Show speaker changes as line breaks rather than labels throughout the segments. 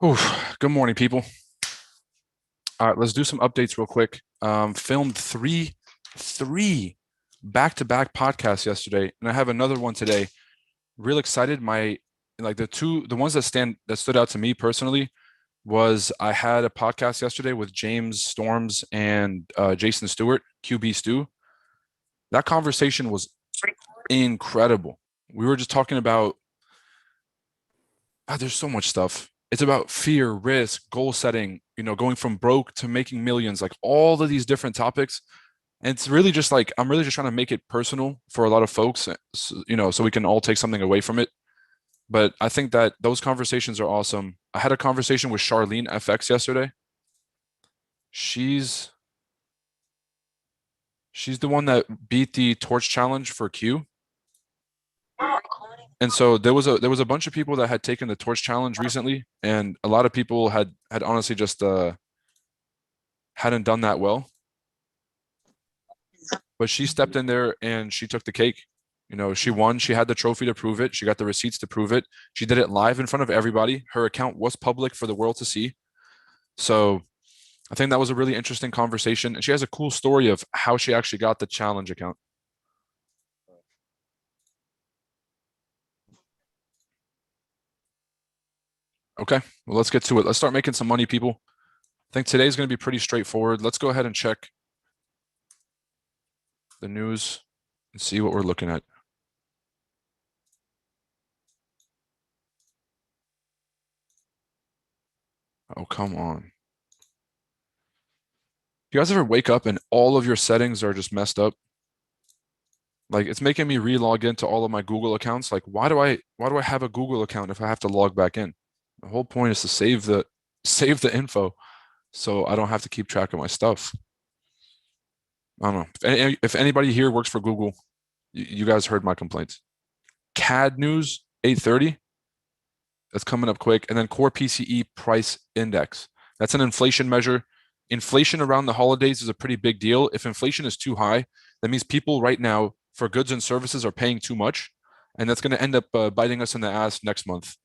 Oof. Good morning, people. All right, let's do some updates real quick. Filmed three back-to-back podcasts yesterday, and I have another one today. Real excited. The ones that stood out to me personally was I had a podcast yesterday with James Storms and Jason Stewart, QB Stew. That conversation was incredible. We were just talking about there's so much stuff. It's about fear, risk, goal setting, going from broke to making millions, like all of these different topics. And it's really just like I'm really just trying to make it personal for a lot of folks, so we can all take something away from it. But I think that those conversations are awesome. I had a conversation with Charlene FX yesterday. She's she's the one that beat the torch challenge for Q. And so there was a bunch of people that had taken the torch challenge recently, and a lot of people had honestly just hadn't done that well. But she stepped in there and she took the cake. She won. She had the trophy to prove it. She got the receipts to prove it. She did it live in front of everybody. Her account was public for the world to see. So I think that was a really interesting conversation. And she has a cool story of how she actually got the challenge account. Okay, well, let's get to it. Let's start making some money, people. I think today's going to be pretty straightforward. Let's go ahead and check the news and see what we're looking at. Oh, come on. You guys ever wake up and all of your settings are just messed up? Like it's making me re-log into all of my Google accounts. Like, why do I have a Google account if I have to log back in? The whole point is to save the info so I don't have to keep track of my stuff. I don't know. If anybody here works for Google, you guys heard my complaints. CAD news, 8:30. That's coming up quick. And then core PCE price index. That's an inflation measure. Inflation around the holidays is a pretty big deal. If inflation is too high, that means people right now for goods and services are paying too much. And that's going to end up biting us in the ass next month.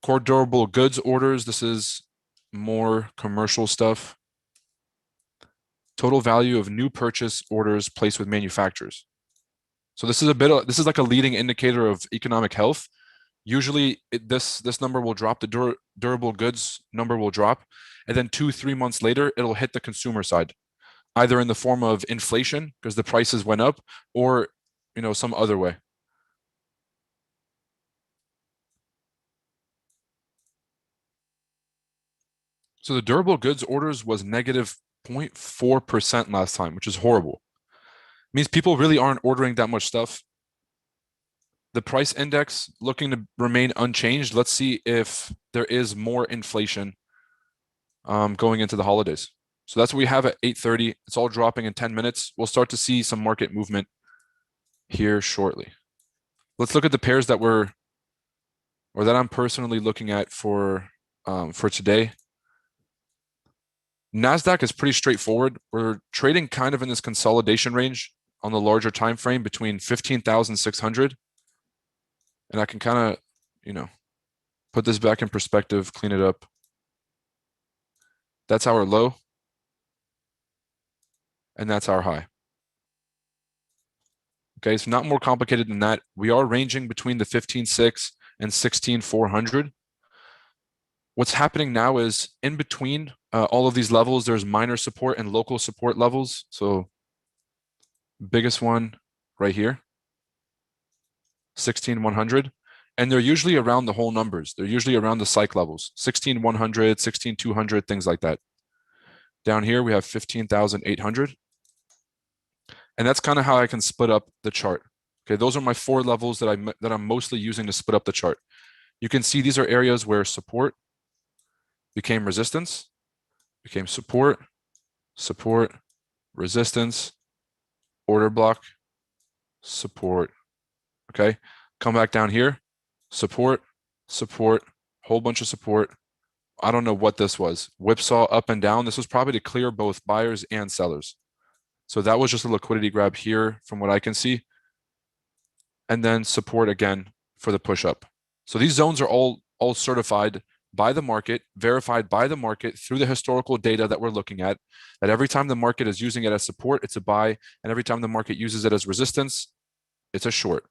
Core durable goods orders. This is more commercial stuff. Total value of new purchase orders placed with manufacturers. So this is like a leading indicator of economic health. Usually this number will drop, the durable goods number will drop, and then 2-3 months later, it'll hit the consumer side, either in the form of inflation because the prices went up, or some other way. So the durable goods orders was negative 0.4% last time, which is horrible. It means people really aren't ordering that much stuff. The price index looking to remain unchanged. Let's see if there is more inflation going into the holidays. So that's what we have at 8:30. It's all dropping in 10 minutes. We'll start to see some market movement here shortly. Let's look at the pairs that I'm personally looking at for today. Nasdaq is pretty straightforward. We're trading kind of in this consolidation range on the larger time frame between 15,600, and I can kind of, put this back in perspective, clean it up. That's our low, and that's our high. Okay, so not more complicated than that. We are ranging between the 15.6 and 16.400. What's happening now is in between all of these levels, there's minor support and local support levels. So biggest one right here, 16.100. And they're usually around the whole numbers. They're usually around the psych levels, 16.100, 16.200, things like that. Down here, we have 15,800. And that's kind of how I can split up the chart. Okay, those are my 4 levels that I'm mostly using to split up the chart. You can see these are areas where support became resistance, became support, support, resistance, order block, support. Okay, come back down here, support, support, whole bunch of support. I don't know what this was. Whipsaw up and down. This was probably to clear both buyers and sellers. So that was just a liquidity grab here from what I can see. And then support again for the push up. So these zones are all certified by the market, verified by the market through the historical data that we're looking at, that every time the market is using it as support, it's a buy, and every time the market uses it as resistance, it's a short.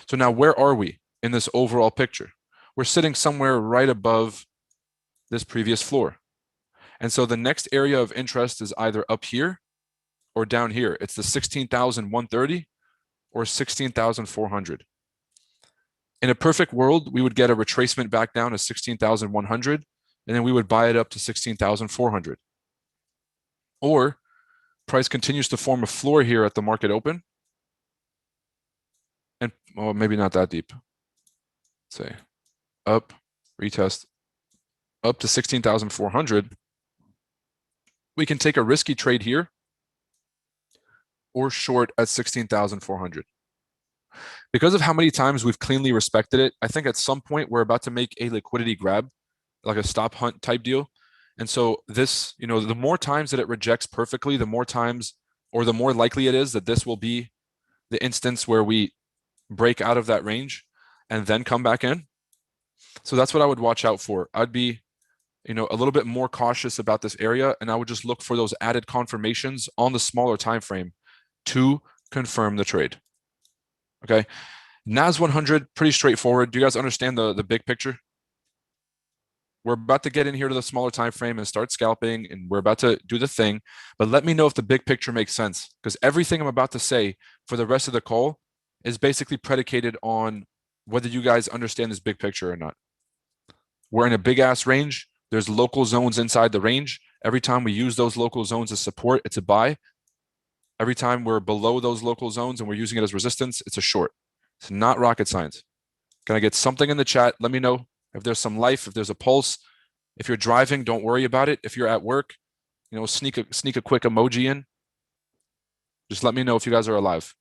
So now where are we in this overall picture? We're sitting somewhere right above this previous floor. And so the next area of interest is either up here or down here. It's the 16,130 or 16,400. In a perfect world, we would get a retracement back down to 16,100, and then we would buy it up to 16,400. Or price continues to form a floor here at the market open. And well, maybe not that deep. Say up, retest, up to 16,400. We can take a risky trade here or short at 16,400. Because of how many times we've cleanly respected it, I think at some point we're about to make a liquidity grab, like a stop hunt type deal. And so this, the more times that it rejects perfectly, the more times or the more likely it is that this will be the instance where we break out of that range and then come back in. So that's what I would watch out for. I'd be, a little bit more cautious about this area, and I would just look for those added confirmations on the smaller time frame to confirm the trade. Okay. NAS 100, pretty straightforward. Do you guys understand the big picture? We're about to get in here to the smaller time frame and start scalping, and we're about to do the thing. But let me know if the big picture makes sense, because everything I'm about to say for the rest of the call is basically predicated on whether you guys understand this big picture or not. We're in a big ass range. There's local zones inside the range. Every time we use those local zones as support, it's a buy. Every time we're below those local zones and we're using it as resistance, it's a short. It's not rocket science. Can I get something in the chat? Let me know if there's some life, if there's a pulse. If you're driving, don't worry about it. If you're at work, sneak a quick emoji in. Just let me know if you guys are alive.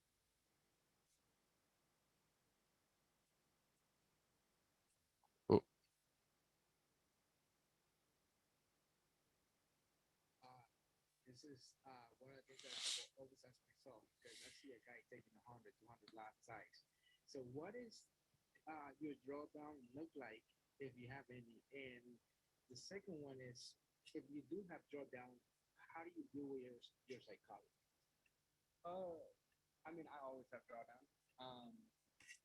Oh.
This is one of the things that I always ask myself because I see a guy taking 100, 200 lot size. So what is your drawdown look like if you have any? And the second one is if you do have drawdown, how do you deal with your psychology? I mean, I always have drawdown.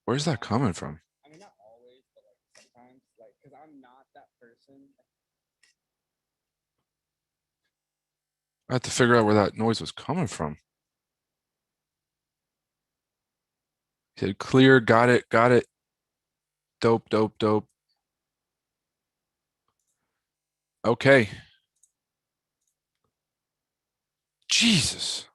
Where's that coming from?
I mean, not always, but like sometimes, like, because I'm not that person.
I have to figure out where that noise was coming from. Okay, clear, got it. Dope. Okay. Jesus.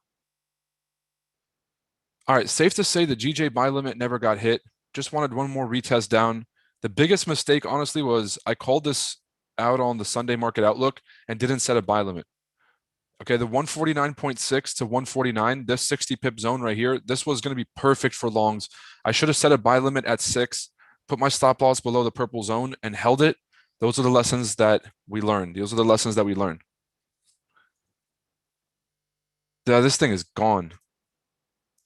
All right, safe to say the GJ buy limit never got hit. Just wanted one more retest down. The biggest mistake, honestly, was I called this out on the Sunday market outlook and didn't set a buy limit. Okay, the 149.6 to 149, this 60 pip zone right here, this was going to be perfect for longs. I should have set a buy limit at 6, put my stop loss below the purple zone and held it. Those are the lessons that we learned. Those are the lessons that we learned. Yeah, this thing is gone.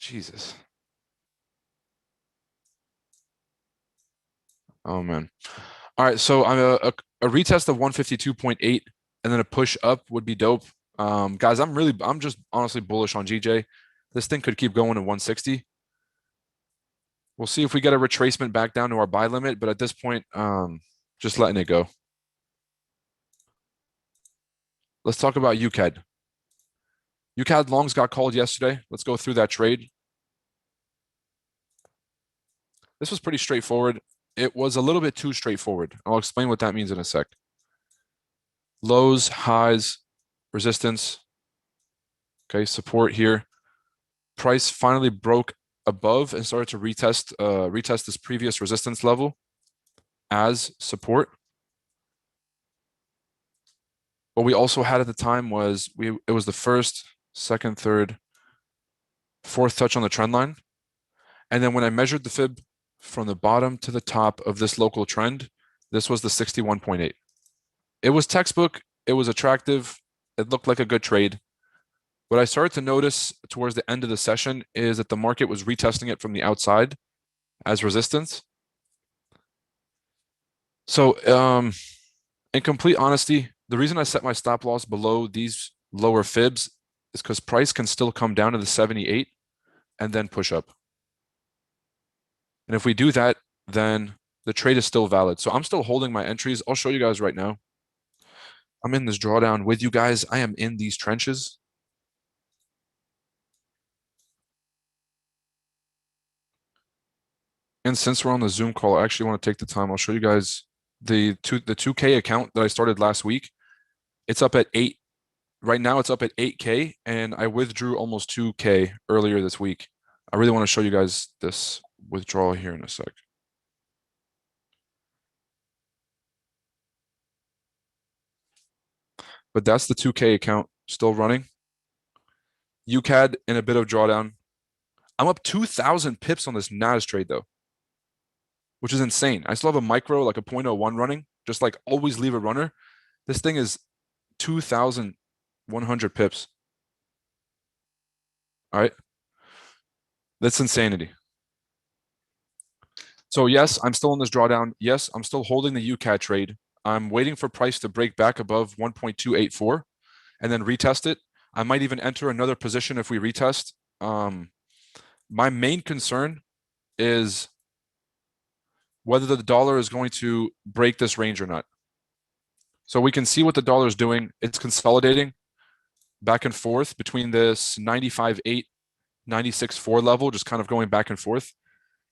Jesus. Oh, man. All right, so I'm a retest of 152.8 and then a push up would be dope. Guys, I'm just honestly bullish on GJ. This thing could keep going to 160. We'll see if we get a retracement back down to our buy limit, but at this point, just letting it go. Let's talk about UCAD. UCAD longs got called yesterday. Let's go through that trade. This was pretty straightforward. It was a little bit too straightforward. I'll explain what that means in a sec. Lows, highs, resistance. Okay, support here. Price finally broke above and started to retest this previous resistance level as support. What we also had at the time was it was the first, second, third, fourth touch on the trend line. And then when I measured the fib from the bottom to the top of this local trend, this was the 61.8. It was textbook. It was attractive. It looked like a good trade. What I started to notice towards the end of the session is that the market was retesting it from the outside as resistance. So In complete honesty, the reason I set my stop loss below these lower fibs is because price can still come down to the 78 and then push up. And if we do that, then the trade is still valid. So I'm still holding my entries. I'll show you guys right now. I'm in this drawdown with you guys. I am in these trenches. And since we're on the Zoom call, I actually want to take the time. I'll show you guys the 2K account that I started last week. It's up at 8. Right now it's up at 8K, and I withdrew almost 2K earlier this week. I really want to show you guys this withdrawal here in a sec. But that's the 2K account still running. UCAD in a bit of drawdown. I'm up 2,000 pips on this NAS trade though, which is insane. I still have a micro, like a 0.01 running, just like always leave a runner. This thing is 2,100 pips. All right. That's insanity. So yes, I'm still in this drawdown. Yes, I'm still holding the UCAD trade. I'm waiting for price to break back above 1.284 and then retest it. I might even enter another position if we retest. My main concern is whether the dollar is going to break this range or not. So we can see what the dollar is doing. It's consolidating back and forth between this 95.8, 96.4 level, just kind of going back and forth.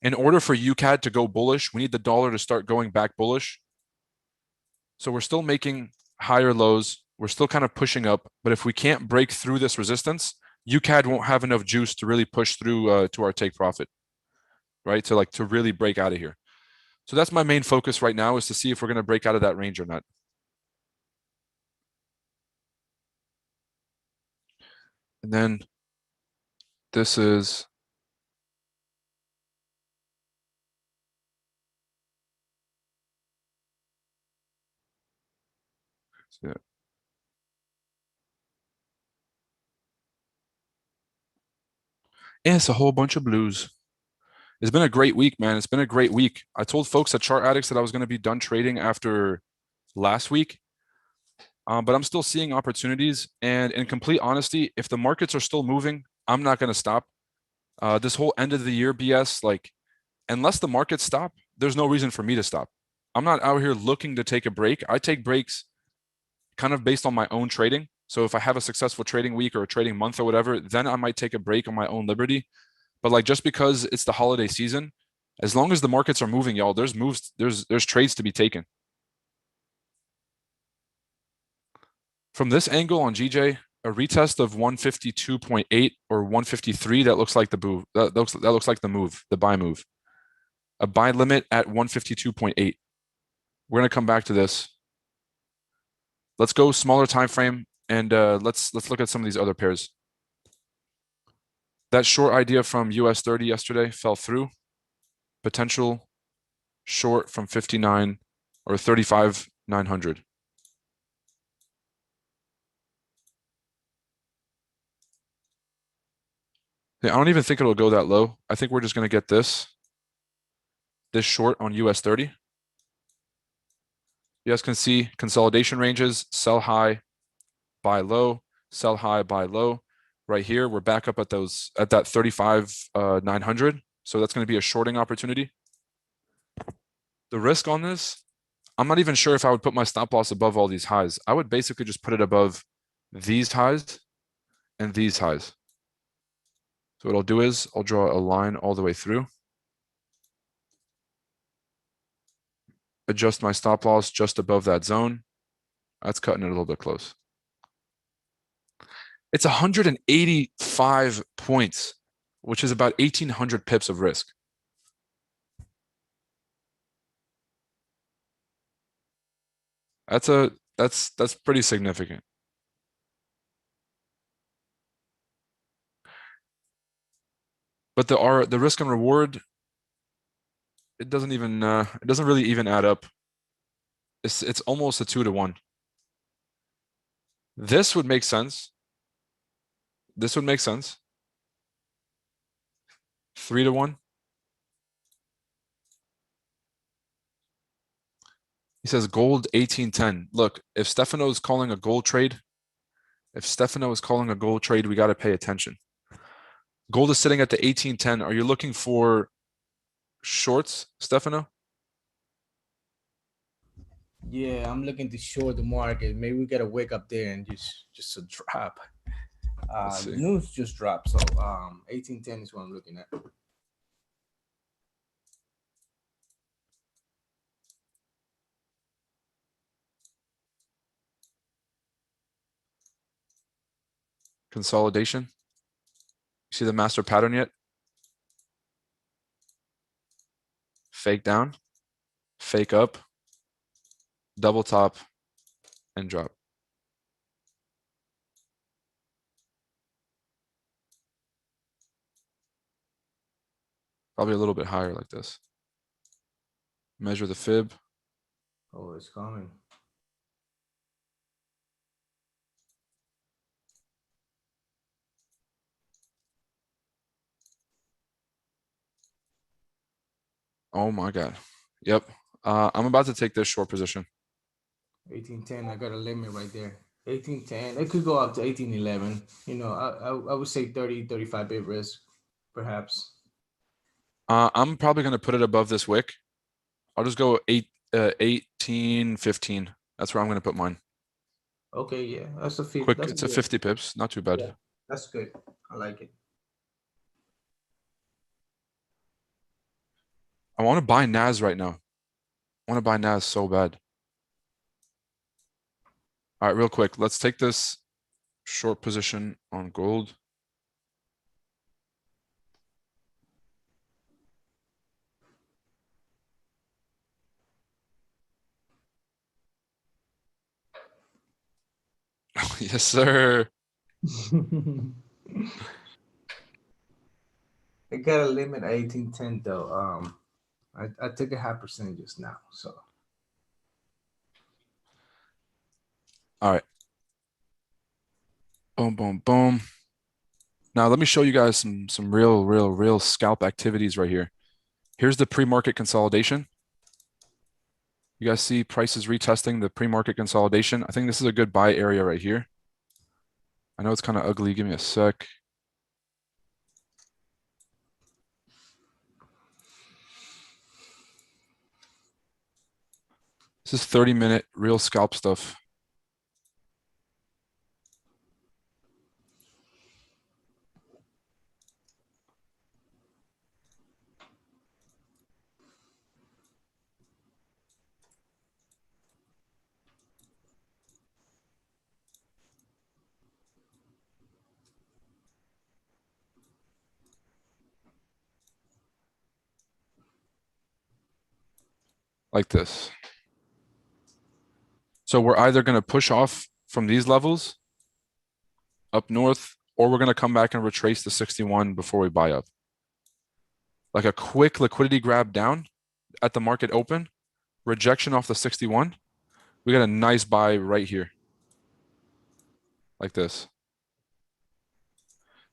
In order for UCAD to go bullish, we need the dollar to start going back bullish. So we're still making higher lows. We're still kind of pushing up. But if we can't break through this resistance, UCAD won't have enough juice to really push through to our take profit, right? To really break out of here. So that's my main focus right now, is to see if we're going to break out of that range or not. And then this is yeah. And it's a whole bunch of blues. It's been a great week, man. It's been a great week. I told folks at ChartAddicts that I was going to be done trading after last week, but I'm still seeing opportunities. And in complete honesty, if the markets are still moving, I'm not going to stop. This whole end of the year BS, like, unless the markets stop, there's no reason for me to stop. I'm not out here looking to take a break. I take breaks kind of based on my own trading. So if I have a successful trading week or a trading month or whatever, then I might take a break on my own liberty. But like, just because it's the holiday season, as long as the markets are moving, y'all, there's moves, there's trades to be taken. From this angle on GJ, a retest of 152.8 or 153, that looks like the move. That looks like the move, the buy move. A buy limit at 152.8. We're gonna come back to this. Let's go smaller time frame, and let's look at some of these other pairs. That short idea from US 30 yesterday fell through. Potential short from 59 or 35,900. I don't even think it'll go that low. I think we're just going to get this short on US 30. You guys can see consolidation ranges, sell high, buy low, sell high, buy low. Right here, we're back up at that 35,900. So that's going to be a shorting opportunity. The risk on this, I'm not even sure if I would put my stop loss above all these highs. I would basically just put it above these highs and these highs. So what I'll do is I'll draw a line all the way through. Adjust my stop loss just above that zone. That's cutting it a little bit close. It's 185 points, which is about 1,800 pips of risk. That's pretty significant. But the risk and reward, it doesn't really even add up. It's almost a 2-to-1. This would make sense. This would make sense. 3-to-1. He says gold 1810. Look, if Stefano is calling a gold trade, we got to pay attention. Gold is sitting at the 1810. Are you looking for shorts, Stefano?
Yeah, I'm looking to short the market. Maybe we gotta wake up there and just a drop.
Let's
The
see.
news just dropped, so 1810 is what I'm looking at.
Consolidation. You see the master pattern yet? Fake down, fake up, double top, and drop. Probably a little bit higher like this. Measure the fib.
Oh, it's coming.
Oh my God. Yep. I'm about to take this short position.
1810, I got a limit right there. 1810, it could go up to 1811. You know, I would say 30, 35 bit risk, perhaps.
I'm probably going to put it above this wick. I'll just go 1815. That's where I'm going to put mine.
Okay, yeah, that's a fit.
Quick,
That's a
it's a
good.
50 pips. Not too bad.
Yeah, that's good. I like it.
I want to buy NAS right now. I want to buy NAS so bad. All right, real quick. Let's take this short position on gold. Yes, sir.
It got a limit at 1810 though. I took a half percent just now, so
All right. Boom, boom, boom. Now let me show you guys some real scalp activities right here. Here's the pre-market consolidation. You guys see prices retesting the pre-market consolidation. I think this is a good buy area right here. I know it's kind of ugly. Give me a sec. This is 30-minute real scalp stuff. Like this. So we're either going to push off from these levels up north, or we're going to come back and retrace the 61 before we buy up. Like a quick liquidity grab down at the market open, rejection off the 61. We got a nice buy right here. Like this.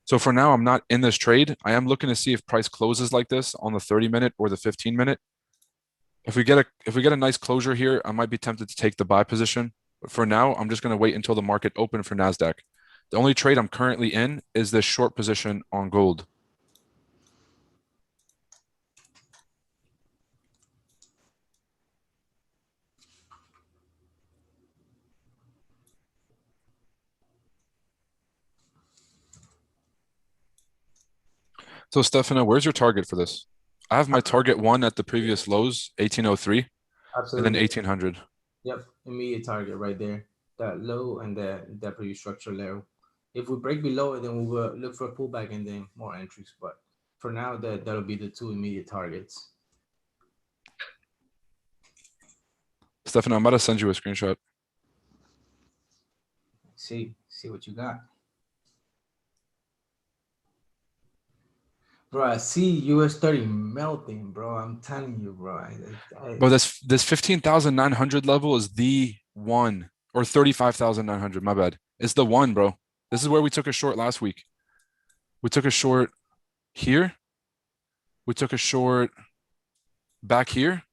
So for now, I'm not in this trade. I am looking to see if price closes like this on the 30-minute or the 15-minute. If we get a nice closure here, I might be tempted to take the buy position. But for now, I'm just going to wait until the market open for Nasdaq. The only trade I'm currently in is this short position on gold. So Stefano, where's your target for this? I have my target one at the previous lows, 1803, and then
absolutely.
1800.
Yep, immediate target right there. That low and that pretty structure level. If we break below it, then we will look for a pullback and then more entries. But for now, that'll be the two immediate targets.
Stefano, I'm about to send you a screenshot.
See what you got. Bro, I see US 30 melting, bro. I'm telling you, bro.
But this 15,900 level is the one, or 35,900, my bad. It's the one, bro. This is where we took a short last week. We took a short here. We took a short back here.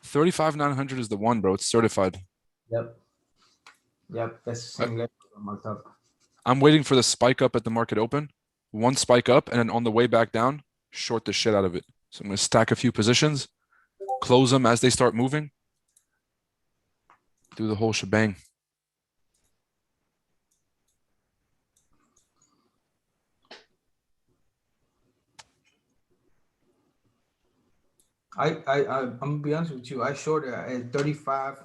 35,900 is the one, bro. It's certified.
Yep. Yep. That's the
I,
same level I marked up.
I'm waiting for the spike up at the market open. One spike up, and then on the way back down, short the shit out of it. So I'm going to stack a few positions, close them as they start moving, do the whole shebang.
I'm gonna be honest with you. I shorted at 35,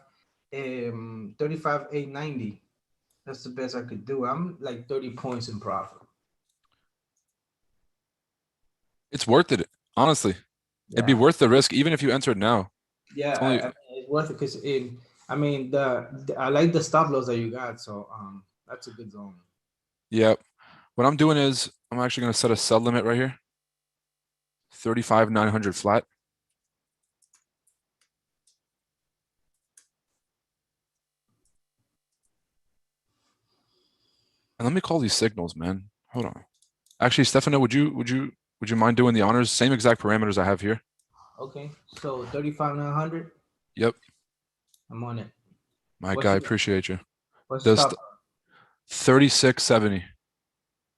890. That's the best I could do. I'm like 30 points in profit.
It's worth it, honestly. It'd be
Yeah.
worth the risk, even if you entered now.
Yeah,
It's only,
I mean, it's worth it because I mean, I like the stop loss that you got, so that's a good zone.
yeah. What I'm doing is I'm actually going to set a sell limit right here. 35,900 flat. And let me call these signals, man. Hold on. Actually, Stefano, would you mind doing the honors? Same exact parameters I have here.
Okay, so 35,900.
Yep.
I'm on it.
My
What's
guy,
the,
appreciate you.
what's
Does
stop?
3670.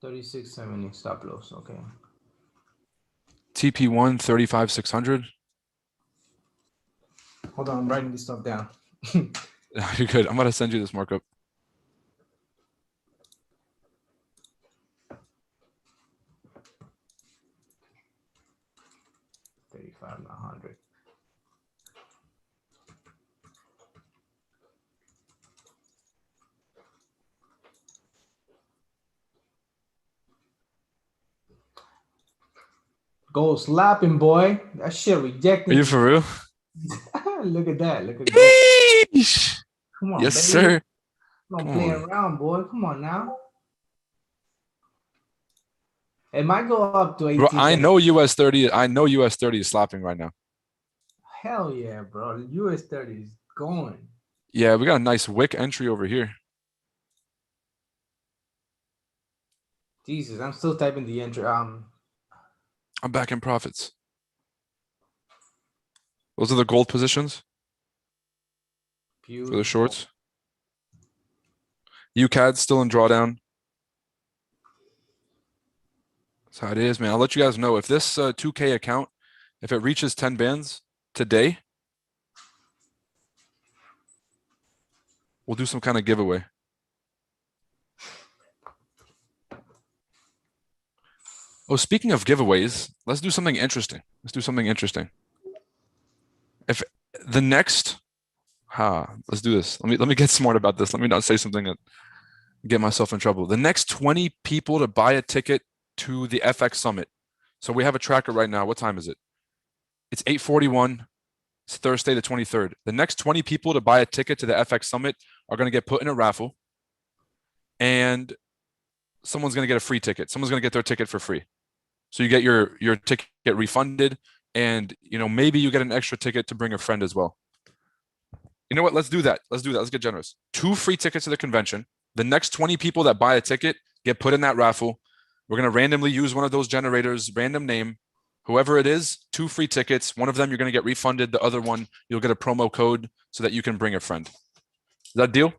3670 stop loss. Okay.
TP1 35,600.
Hold on, I'm writing this stuff down.
You're good. I'm going to send you this markup.
$35,900. Go slapping, boy. That shit
Are you
rejecting.
for real?
Look at that. Look at that.
Yeesh.
Come on,
Yes,
baby.
sir.
Don't
Come
play
on.
around, boy. Come on now. It might go up to
Bro,
18.
I know US 30. I know US 30 is slapping right now.
Hell yeah, bro. The US 30 is going.
Yeah, we got a nice wick entry over here.
Jesus, I'm still typing the entry.
I'm back in profits. Those are the gold positions for the
Beautiful.
shorts. UCAD still in drawdown. That's how it is, man. I'll let you guys know if this 2K account, if it reaches 10 bands today, we'll do some kind of giveaway. Oh, speaking of giveaways, let's do something interesting. Let's do something interesting. If the next, let's do this. Let me get smart about this. Let me not say something that get myself in trouble. The next 20 people to buy a ticket to the FX Summit. So we have a tracker right now. What time is it? It's 8:41. It's Thursday the 23rd. The next 20 people to buy a ticket to the FX Summit are going to get put in a raffle, and someone's going to get a free ticket. Someone's going to get their ticket for free. So you get your ticket refunded, and maybe you get an extra ticket to bring a friend as well. You know what? Let's do that. Let's get generous. 2 free tickets to the convention. The next 20 people that buy a ticket get put in that raffle. We're going to randomly use one of those generators, random name. Whoever it is, 2 free tickets. One of them you're going to get refunded. The other one, you'll get a promo code so that you can bring a friend. Is that a deal?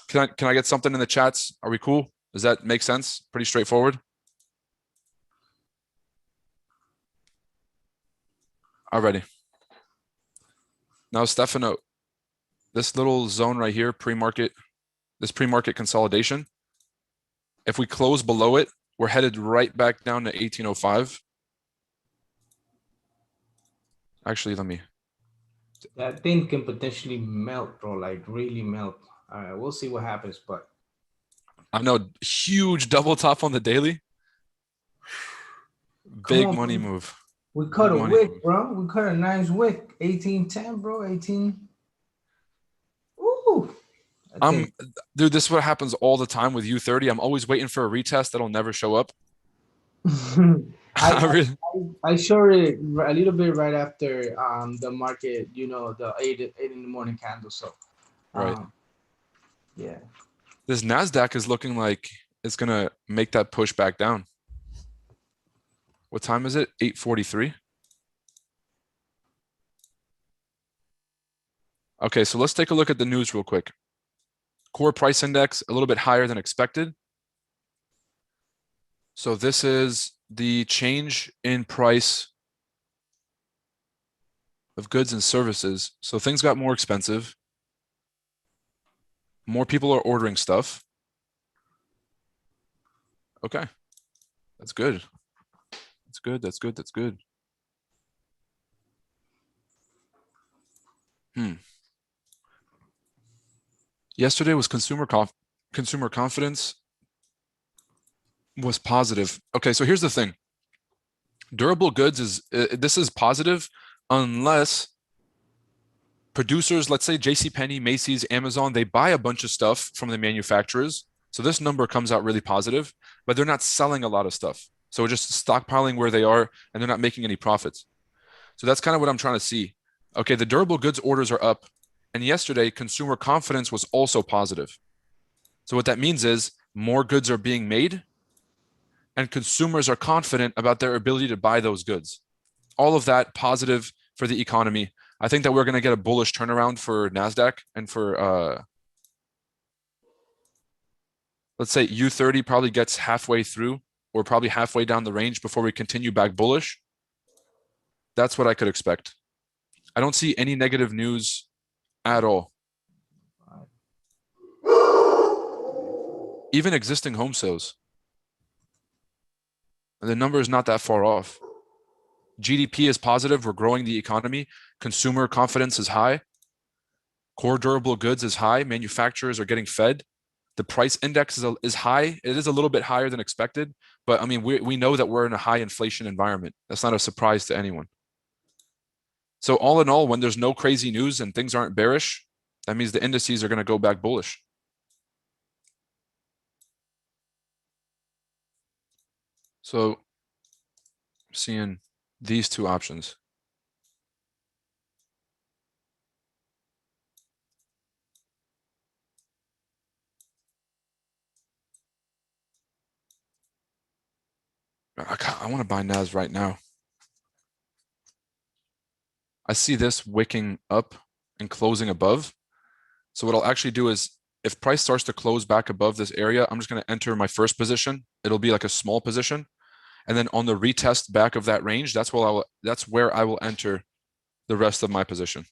Can I get something in the chats? Are we cool? Does that make sense? Pretty straightforward. Alrighty. Now, Stefano, this little zone right here, this pre-market consolidation, if we close below it, we're headed right back down to 1805. Actually, let me.
That thing can potentially melt, bro. Like really melt. All right, we'll see what happens, but
I know, huge double top on the daily. Big money move.
We cut a wick, bro. We cut a nice wick. 1810, bro. 18. Ooh.
Dude, this is what happens all the time with U30. I'm always waiting for a retest that'll never show up.
I showed it a little bit right after the market, the 8 in the morning candle. So
right.
Yeah.
This Nasdaq is looking like it's gonna make that push back down. What time is it? 8:43. Okay, so let's take a look at the news real quick. Core price index a little bit higher than expected. So this is the change in price of goods and services. So things got more expensive. More people are ordering stuff. Okay, that's good. That's good. That's good. That's good. Yesterday was consumer confidence was positive. Okay, so here's the thing. Durable goods is this is positive unless producers, let's say JCPenney, Macy's, Amazon, they buy a bunch of stuff from the manufacturers. So this number comes out really positive, but they're not selling a lot of stuff. So we're just stockpiling where they are and they're not making any profits. So that's kind of what I'm trying to see. Okay, the durable goods orders are up. And yesterday, consumer confidence was also positive. So what that means is more goods are being made and consumers are confident about their ability to buy those goods. All of that positive for the economy. I think that we're going to get a bullish turnaround for Nasdaq and for let's say U30 probably gets halfway through or probably halfway down the range before we continue back bullish. That's what I could expect. I don't see any negative news at all. Even existing home sales. The number is not that far off. GDP is positive. We're growing the economy. Consumer confidence is high. Core durable goods is high. Manufacturers are getting fed. The price index is high. It is a little bit higher than expected, but I mean, we know that we're in a high inflation environment. That's not a surprise to anyone. So all in all, when there's no crazy news and things aren't bearish, that means the indices are going to go back bullish. So seeing these two options. I want to buy NAS right now. I see this wicking up and closing above. So what I'll actually do is if price starts to close back above this area, I'm just going to enter my first position. It'll be like a small position. And then on the retest back of that range, that's where I will enter the rest of my position.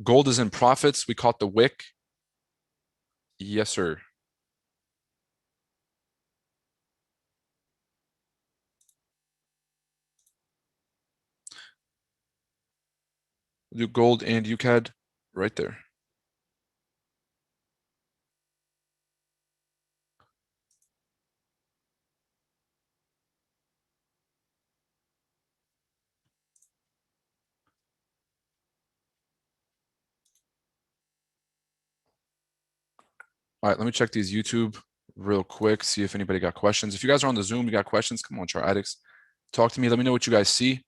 Gold is in profits. We caught the wick. Yes, sir. Do gold and UCAD right there. All right, let me check these YouTube real quick, see if anybody got questions. If you guys are on the Zoom, you got questions, come on, ChartAddicts. Talk to me. Let me know what you guys see.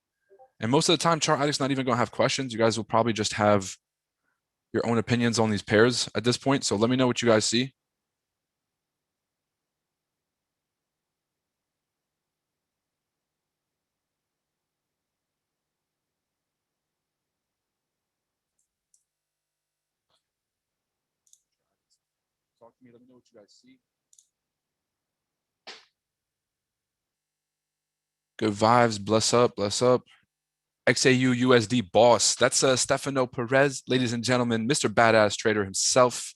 And most of the time, ChartAddicts not even going to have questions. You guys will probably just have your own opinions on these pairs at this point. So let me know what you guys see. Talk to me. Let me know what you guys see. Good vibes. Bless up. Bless up. XAU USD boss. That's Stefano Perez, ladies and gentlemen, Mr. Badass Trader himself.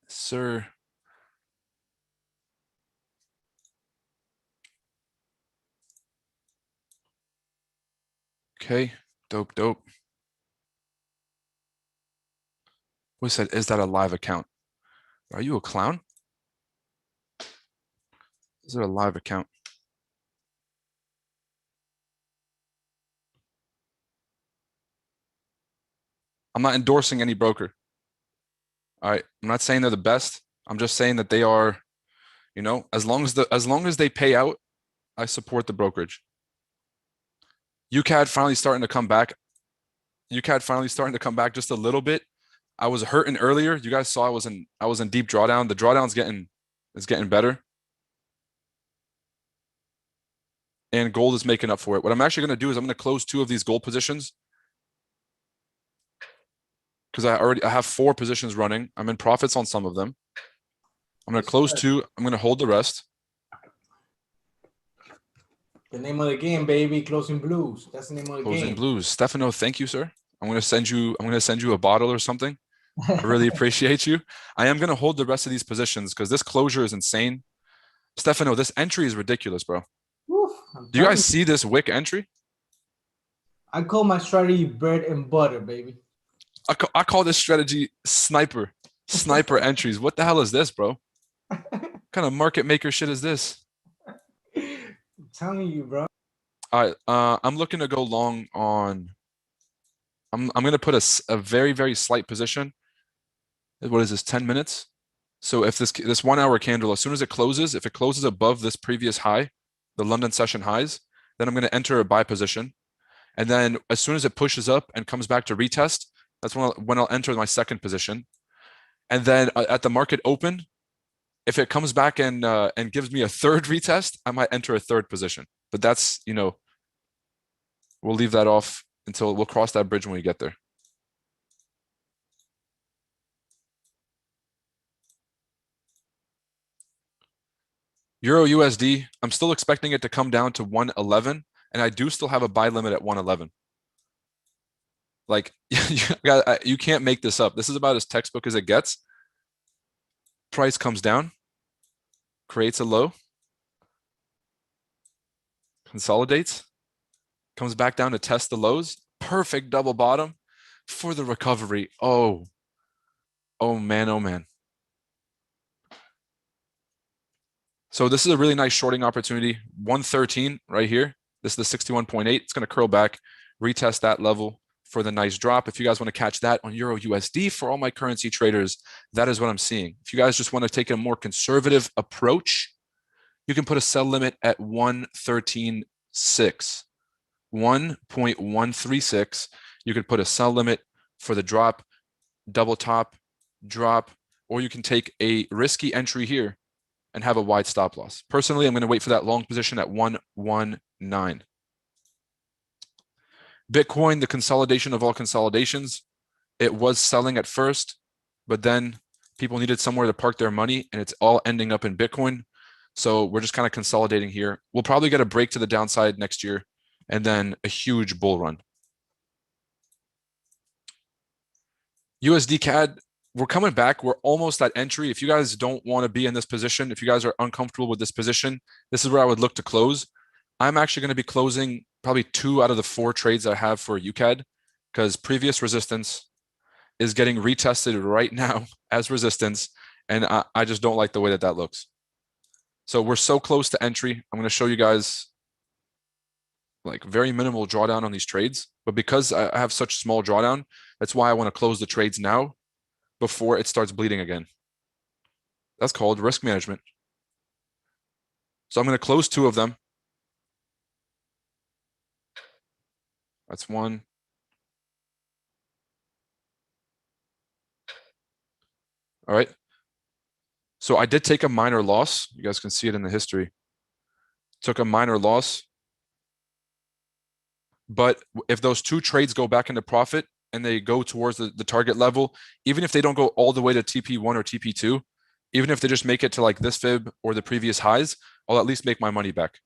Sir. Okay. Dope, dope. What said, is that a live account? Are you a clown? Is it a live account? I'm not endorsing any broker. All right. I'm not saying they're the best. I'm just saying that they are, you know, as long as they pay out, I support the brokerage. UCAD finally starting to come back. UCAD finally starting to come back just a little bit. I was hurting earlier. You guys saw I was in deep drawdown. The drawdown's getting better. and gold is making up for it. What I'm actually going to do is I'm going to close 2 of these gold positions because I have 4 positions running. I'm in profits on some of them. I'm going to close 2. I'm going to hold the rest.
The name of the game, baby, closing blues. That's the name of the
Closing
game.
blues. Stefano, thank you, sir. I'm going to send you a bottle or something. I really appreciate you. I am going to hold the rest of these positions because this closure is insane. Stefano, this entry is ridiculous, bro.
Woof,
Do you guys see this wick entry?
I call my strategy bread and butter, baby.
I call this strategy sniper entries. What the hell is this, bro? What kind of market maker shit is this?
I'm telling you, bro.
All right, I'm looking to go long on. I'm gonna put a very, very slight position. What is this? 10 minutes. So if this 1 hour candle, as soon as it closes, if it closes above this previous high, the London session highs, then I'm going to enter a buy position. And then as soon as it pushes up and comes back to retest, that's when I'll enter my second position. And then at the market open, if it comes back and gives me a third retest, I might enter a third position. But that's, we'll leave that off until we'll cross that bridge when we get there. Euro USD, I'm still expecting it to come down to 111, and I do still have a buy limit at 111. Like, you can't make this up. This is about as textbook as it gets. Price comes down, creates a low, consolidates, comes back down to test the lows. Perfect double bottom for the recovery. Oh man, oh man. So this is a really nice shorting opportunity. 113 right here. This is the 61.8. It's going to curl back, retest that level for the nice drop. If you guys want to catch that on Euro USD for all my currency traders, that is what I'm seeing. If you guys just want to take a more conservative approach, you can put a sell limit at 113.6. 1.136. You could put a sell limit for the drop, double top, drop, or you can take a risky entry here and have a wide stop loss. Personally, I'm going to wait for that long position at 119. Bitcoin, the consolidation of all consolidations, it was selling at first, but then people needed somewhere to park their money, and it's all ending up in Bitcoin. So we're just kind of consolidating here. We'll probably get a break to the downside next year, and then a huge bull run. USD CAD, we're coming back. We're almost at entry. If you guys don't want to be in this position, if you guys are uncomfortable with this position, this is where I would look to close. I'm actually going to be closing probably 2 out of the 4 trades I have for UCAD because previous resistance is getting retested right now as resistance, and I just don't like the way that looks. So we're so close to entry. I'm going to show you guys like very minimal drawdown on these trades, but because I have such small drawdown, that's why I want to close the trades now before it starts bleeding again. That's called risk management. So I'm going to close 2 of them. That's 1. All right. So I did take a minor loss. You guys can see it in the history. Took a minor loss. But if those 2 trades go back into profit and they go towards the target level, even if they don't go all the way to TP1 or TP2, even if they just make it to like this fib or the previous highs, I'll at least make my money back.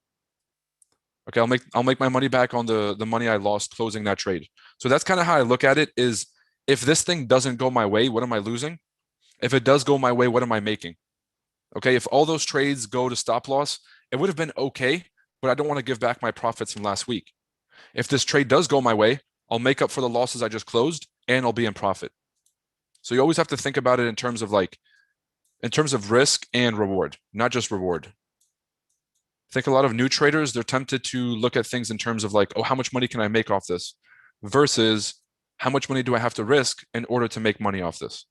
Okay, I'll make my money back on the money I lost closing that trade. So that's kind of how I look at it is if this thing doesn't go my way, what am I losing? If it does go my way, what am I making? Okay, if all those trades go to stop loss, it would have been okay, but I don't want to give back my profits from last week. If this trade does go my way, I'll make up for the losses I just closed and I'll be in profit. So you always have to think about it in terms of risk and reward, not just reward. I think a lot of new traders, they're tempted to look at things in terms of like, oh, how much money can I make off this versus how much money do I have to risk in order to make money off this?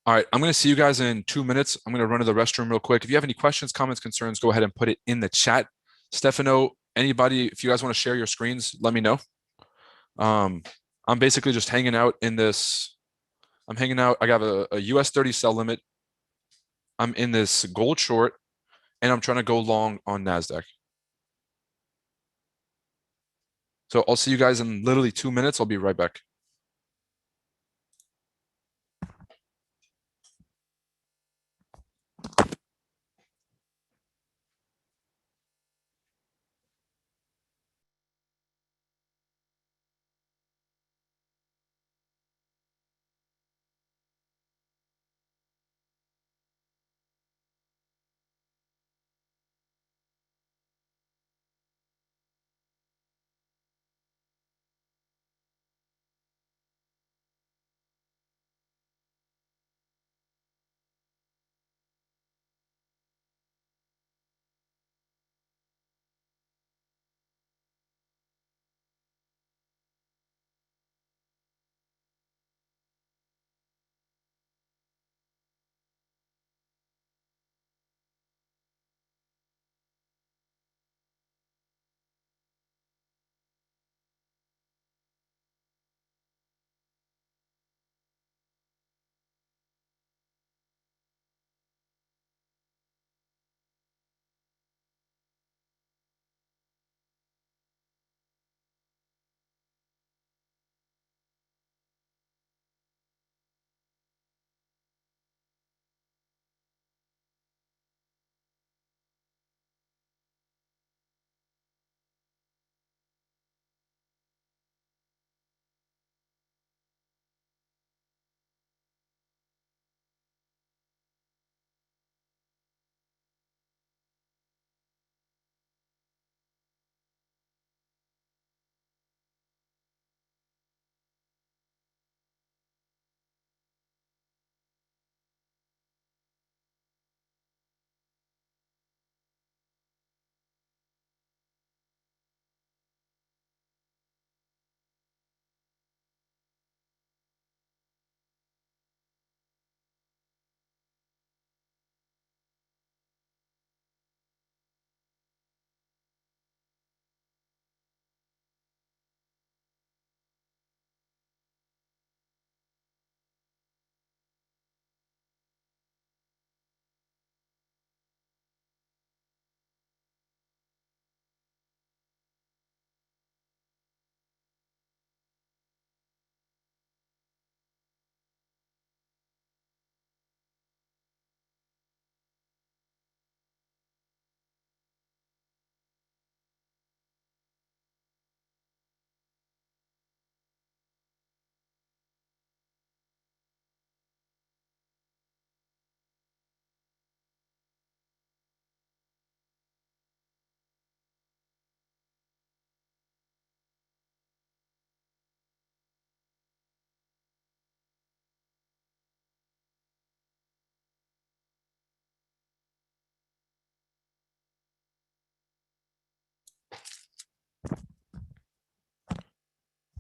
All right, I'm going to see you guys in 2 minutes. I'm going to run to the restroom real quick. If you have any questions, comments, concerns, go ahead and put it in the chat. Stefano, anybody, if you guys want to share your screens, let me know. I'm basically just hanging out in this. I'm hanging out. I got a US 30 sell limit. I'm in this gold short, and I'm trying to go long on Nasdaq. So I'll see you guys in literally 2 minutes. I'll be right back.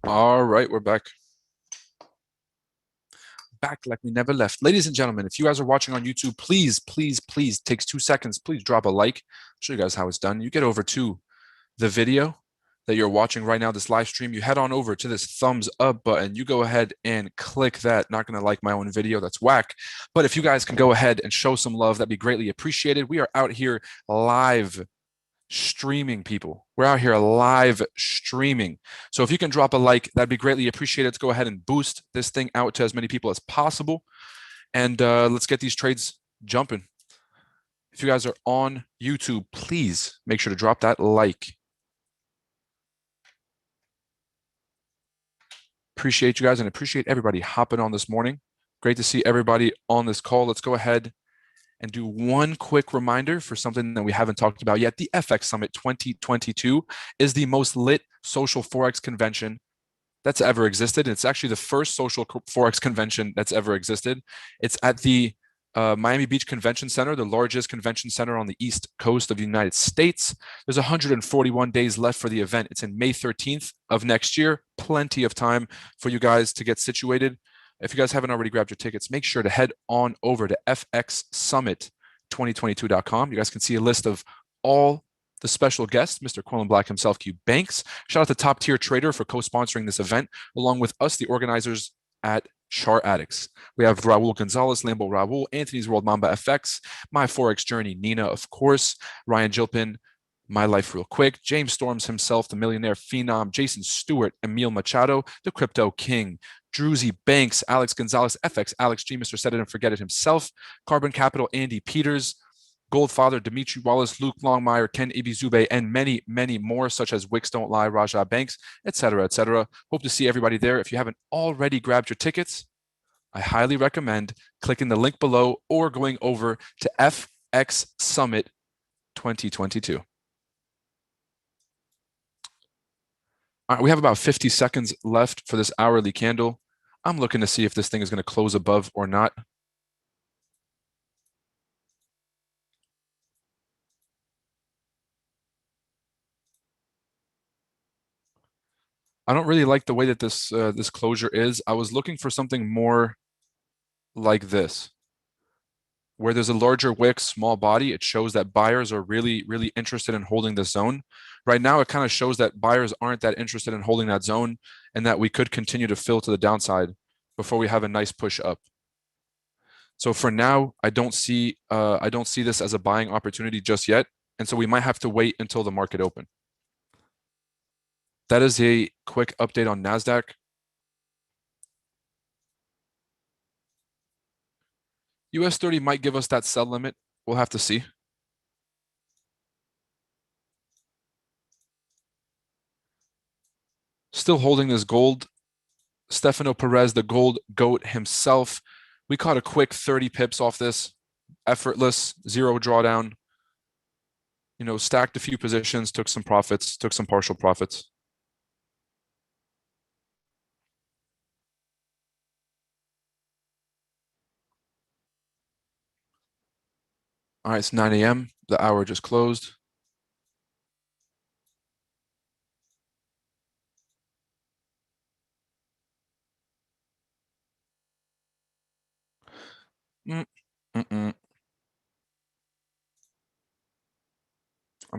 All right, we're back. Back like we never left. Ladies and gentlemen, if you guys are watching on YouTube, please, please, please, takes 2 seconds. Please drop a like. I'll show you guys how it's done. You get over to the video that you're watching right now, this live stream. You head on over to this thumbs up button. You go ahead and click that. Not going to like my own video. That's whack. But if you guys can go ahead and show some love, that'd be greatly appreciated. We are out here live streaming, people. We're out here live streaming. So if you can drop a like, that'd be greatly appreciated. Let's go ahead and boost this thing out to as many people as possible. And let's get these trades jumping. If you guys are on YouTube, please make sure to drop that like. Appreciate you guys and appreciate everybody hopping on this morning. Great to see everybody on this call. Let's go ahead and do one quick reminder for something that we haven't talked about yet. The FX Summit 2022 is the most lit social Forex convention that's ever existed. It's actually the first social Forex convention that's ever existed. It's at the Miami Beach Convention Center, the largest convention center on the East Coast of the United States. There's 141 days left for the event. It's in May 13th of next year. Plenty of time for you guys to get situated. If you guys haven't already grabbed your tickets, make sure to head on over to fxsummit2022.com. You guys can see a list of all the special guests, Mr. Quillen Black himself, Q Banks. Shout out to Top Tier Trader for co-sponsoring this event, along with us, the organizers at ChartAddicts. We have Raul Gonzalez, Lambo Raul, Anthony's World Mamba FX, My Forex Journey, Nina, of course, Ryan Gilpin, My Life Real Quick, James Storms himself, the Millionaire Phenom, Jason Stewart, Emil Machado, the Crypto King, Druzy Banks, Alex Gonzalez, FX, Alex G, Mr. Set It and Forget It himself, Carbon Capital, Andy Peters, Goldfather, Dimitri Wallace, Luke Longmire, Ken Ibizube, and many, many more, such as Wicks Don't Lie, Raja Banks, etc., etc. Hope to see everybody there. If you haven't already grabbed your tickets, I highly recommend clicking the link below or going over to FX Summit 2022. All right, we have about 50 seconds left for this hourly candle. I'm looking to see if this thing is going to close above or not. I don't really like the way that this closure is. I was looking for something more like this, where there's a larger wick, small body. It shows that buyers are really, really interested in holding this zone. Right now, it kind of shows that buyers aren't that interested in holding that zone and that we could continue to fill to the downside before we have a nice push up. So for now, I don't see this as a buying opportunity just yet. And so we might have to wait until the market open. That is a quick update on Nasdaq. US 30 might give us that sell limit. We'll have to see. Still holding this gold. Stefano Perez, the gold goat himself. We caught a quick 30 pips off this. Effortless, zero drawdown. You know, stacked a few positions, took some profits, took some partial profits. All right, it's 9 a.m. The hour just closed. I'm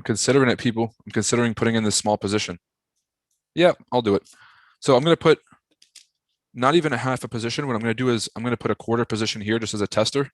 considering it, people. I'm considering putting in this small position. Yeah, I'll do it. So I'm going to put not even a half a position. What I'm going to do is I'm going to put a quarter position here just as a tester.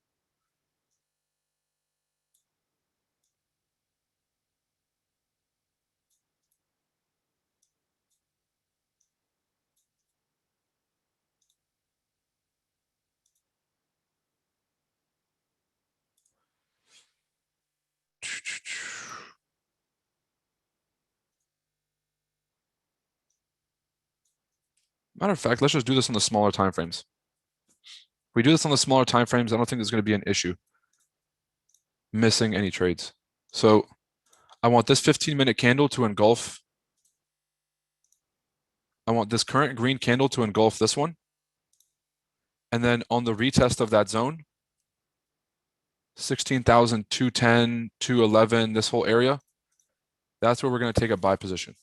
Matter of fact, let's just do this on the smaller time frames. If we do this on the smaller time frames, I don't think there's going to be an issue missing any trades. So I want this 15-minute candle to engulf. I want this current green candle to engulf this one. And then on the retest of that zone, 16,210, 211, this whole area, that's where we're going to take a buy position.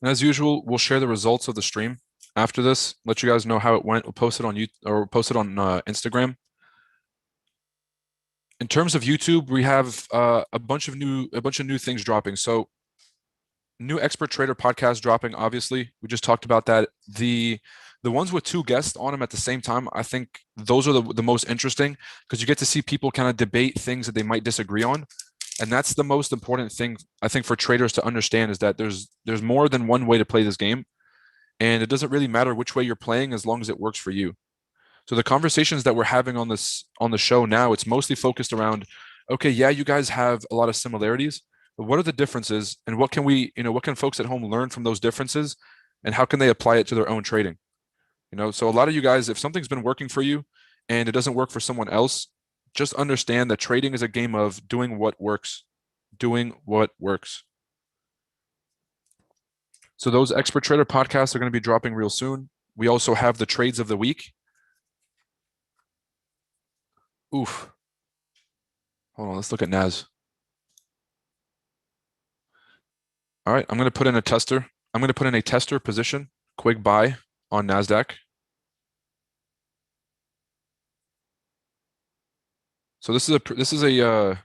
And as usual, we'll share the results of the stream after this. Let you guys know how it went. We'll post it on YouTube or post it on Instagram. In terms of YouTube, we have a bunch of new things dropping. So, new expert trader podcast dropping. Obviously, we just talked about that. The ones with two guests on them at the same time, I think those are the most interesting because you get to see people kind of debate things that they might disagree on. And that's the most important thing, I think, for traders to understand is that there's more than one way to play this game. And it doesn't really matter which way you're playing as long as it works for you. So the conversations that we're having on the show now, it's mostly focused around, okay, yeah, you guys have a lot of similarities, but what are the differences and what can folks at home learn from those differences and how can they apply it to their own trading? So a lot of you guys, if something's been working for you and it doesn't work for someone else, just understand that trading is a game of doing what works. Doing what works. So those expert trader podcasts are going to be dropping real soon. We also have the trades of the week. Oof. Hold on, let's look at NAS. All right, I'm going to put in a tester. I'm going to put in a tester position, quick buy on Nasdaq. So this is a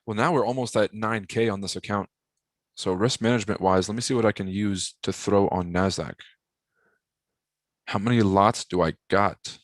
well, now we're almost at 9K on this account. So risk management wise, let me see what I can use to throw on Nasdaq. How many lots do I got?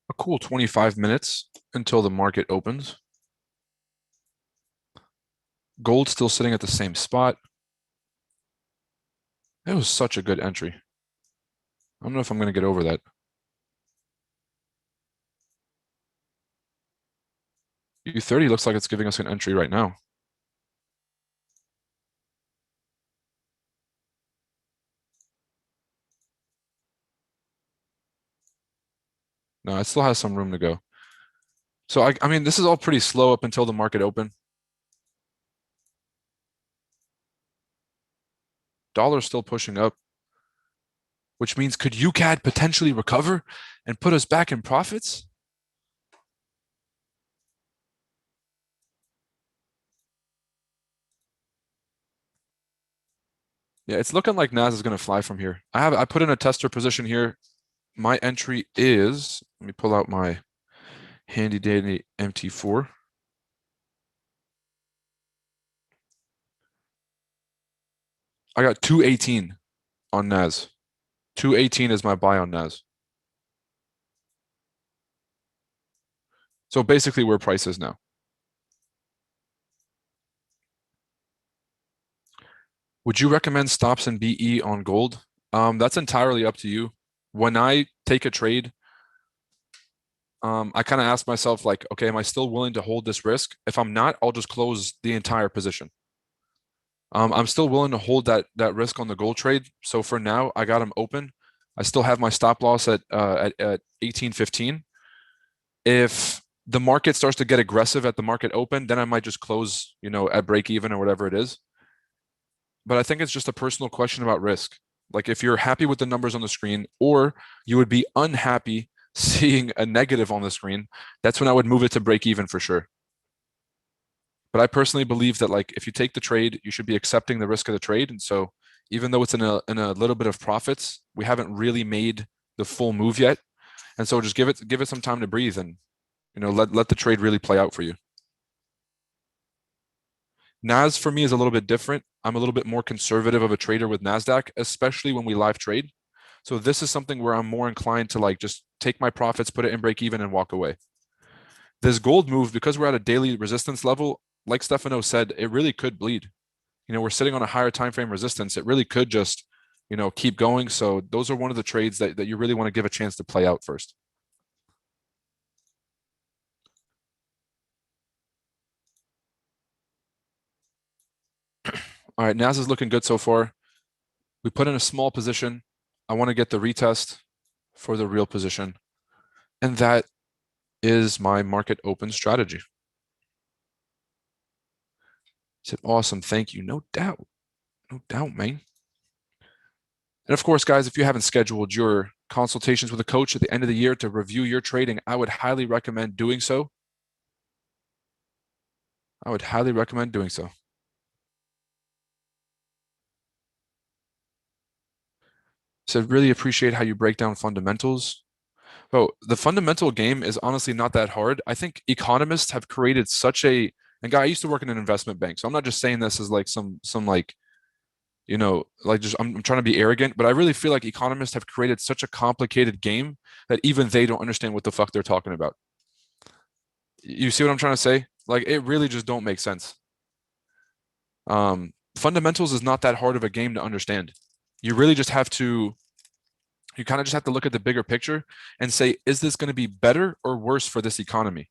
A cool 25 minutes until the market opens. Gold still sitting at the same spot. It was such a good entry. I don't know if I'm going to get over that. U30 looks like it's giving us an entry right now. No, it still has some room to go. So I mean, this is all pretty slow up until the market open. Dollar's still pushing up, which means could UCAD potentially recover and put us back in profits? Yeah, it's looking like NAS is going to fly from here. I put in a tester position here. My entry is, let me pull out my handy dandy MT4. I got 218 on NAS. 218 is my buy on NAS. So basically where price is now. Would you recommend stops in BE on gold? That's entirely up to you. When I take a trade, I kind of ask myself like, okay, am I still willing to hold this risk? If I'm not, I'll just close the entire position. I'm still willing to hold that risk on the gold trade. So for now, I got them open. I still have my stop loss at 18.15. If the market starts to get aggressive at the market open, then I might just close, at break even or whatever it is. But I think it's just a personal question about risk. Like if you're happy with the numbers on the screen, or you would be unhappy seeing a negative on the screen, that's when I would move it to break even for sure. But I personally believe that like if you take the trade, you should be accepting the risk of the trade. And so even though it's in a little bit of profits, we haven't really made the full move yet. And so just give it some time to breathe and let the trade really play out for you. NAS for me is a little bit different. I'm a little bit more conservative of a trader with Nasdaq, especially when we live trade. So this is something where I'm more inclined to like just take my profits, put it in break even and walk away. This gold move, because we're at a daily resistance level, like Stefano said, it really could bleed. We're sitting on a higher time frame resistance. It really could just, keep going. So those are one of the trades that you really want to give a chance to play out first. All right, NAS is looking good so far. We put in a small position. I want to get the retest for the real position. And that is my market open strategy. I said, awesome. Thank you. No doubt. No doubt, man. And of course, guys, if you haven't scheduled your consultations with a coach at the end of the year to review your trading, I would highly recommend doing so. I would highly recommend doing so. Said really appreciate how you break down fundamentals. Oh, the fundamental game is honestly not that hard. I think economists have created such a, and guy, I used to work in an investment bank, so I'm not just saying this as like some like, like just I'm trying to be arrogant, but I really feel like economists have created such a complicated game that even they don't understand what the fuck they're talking about. You see what I'm trying to say? Like it really just don't make sense. Fundamentals is not that hard of a game to understand. You really just have to you kind of just have to look at the bigger picture and say, is this going to be better or worse for this economy?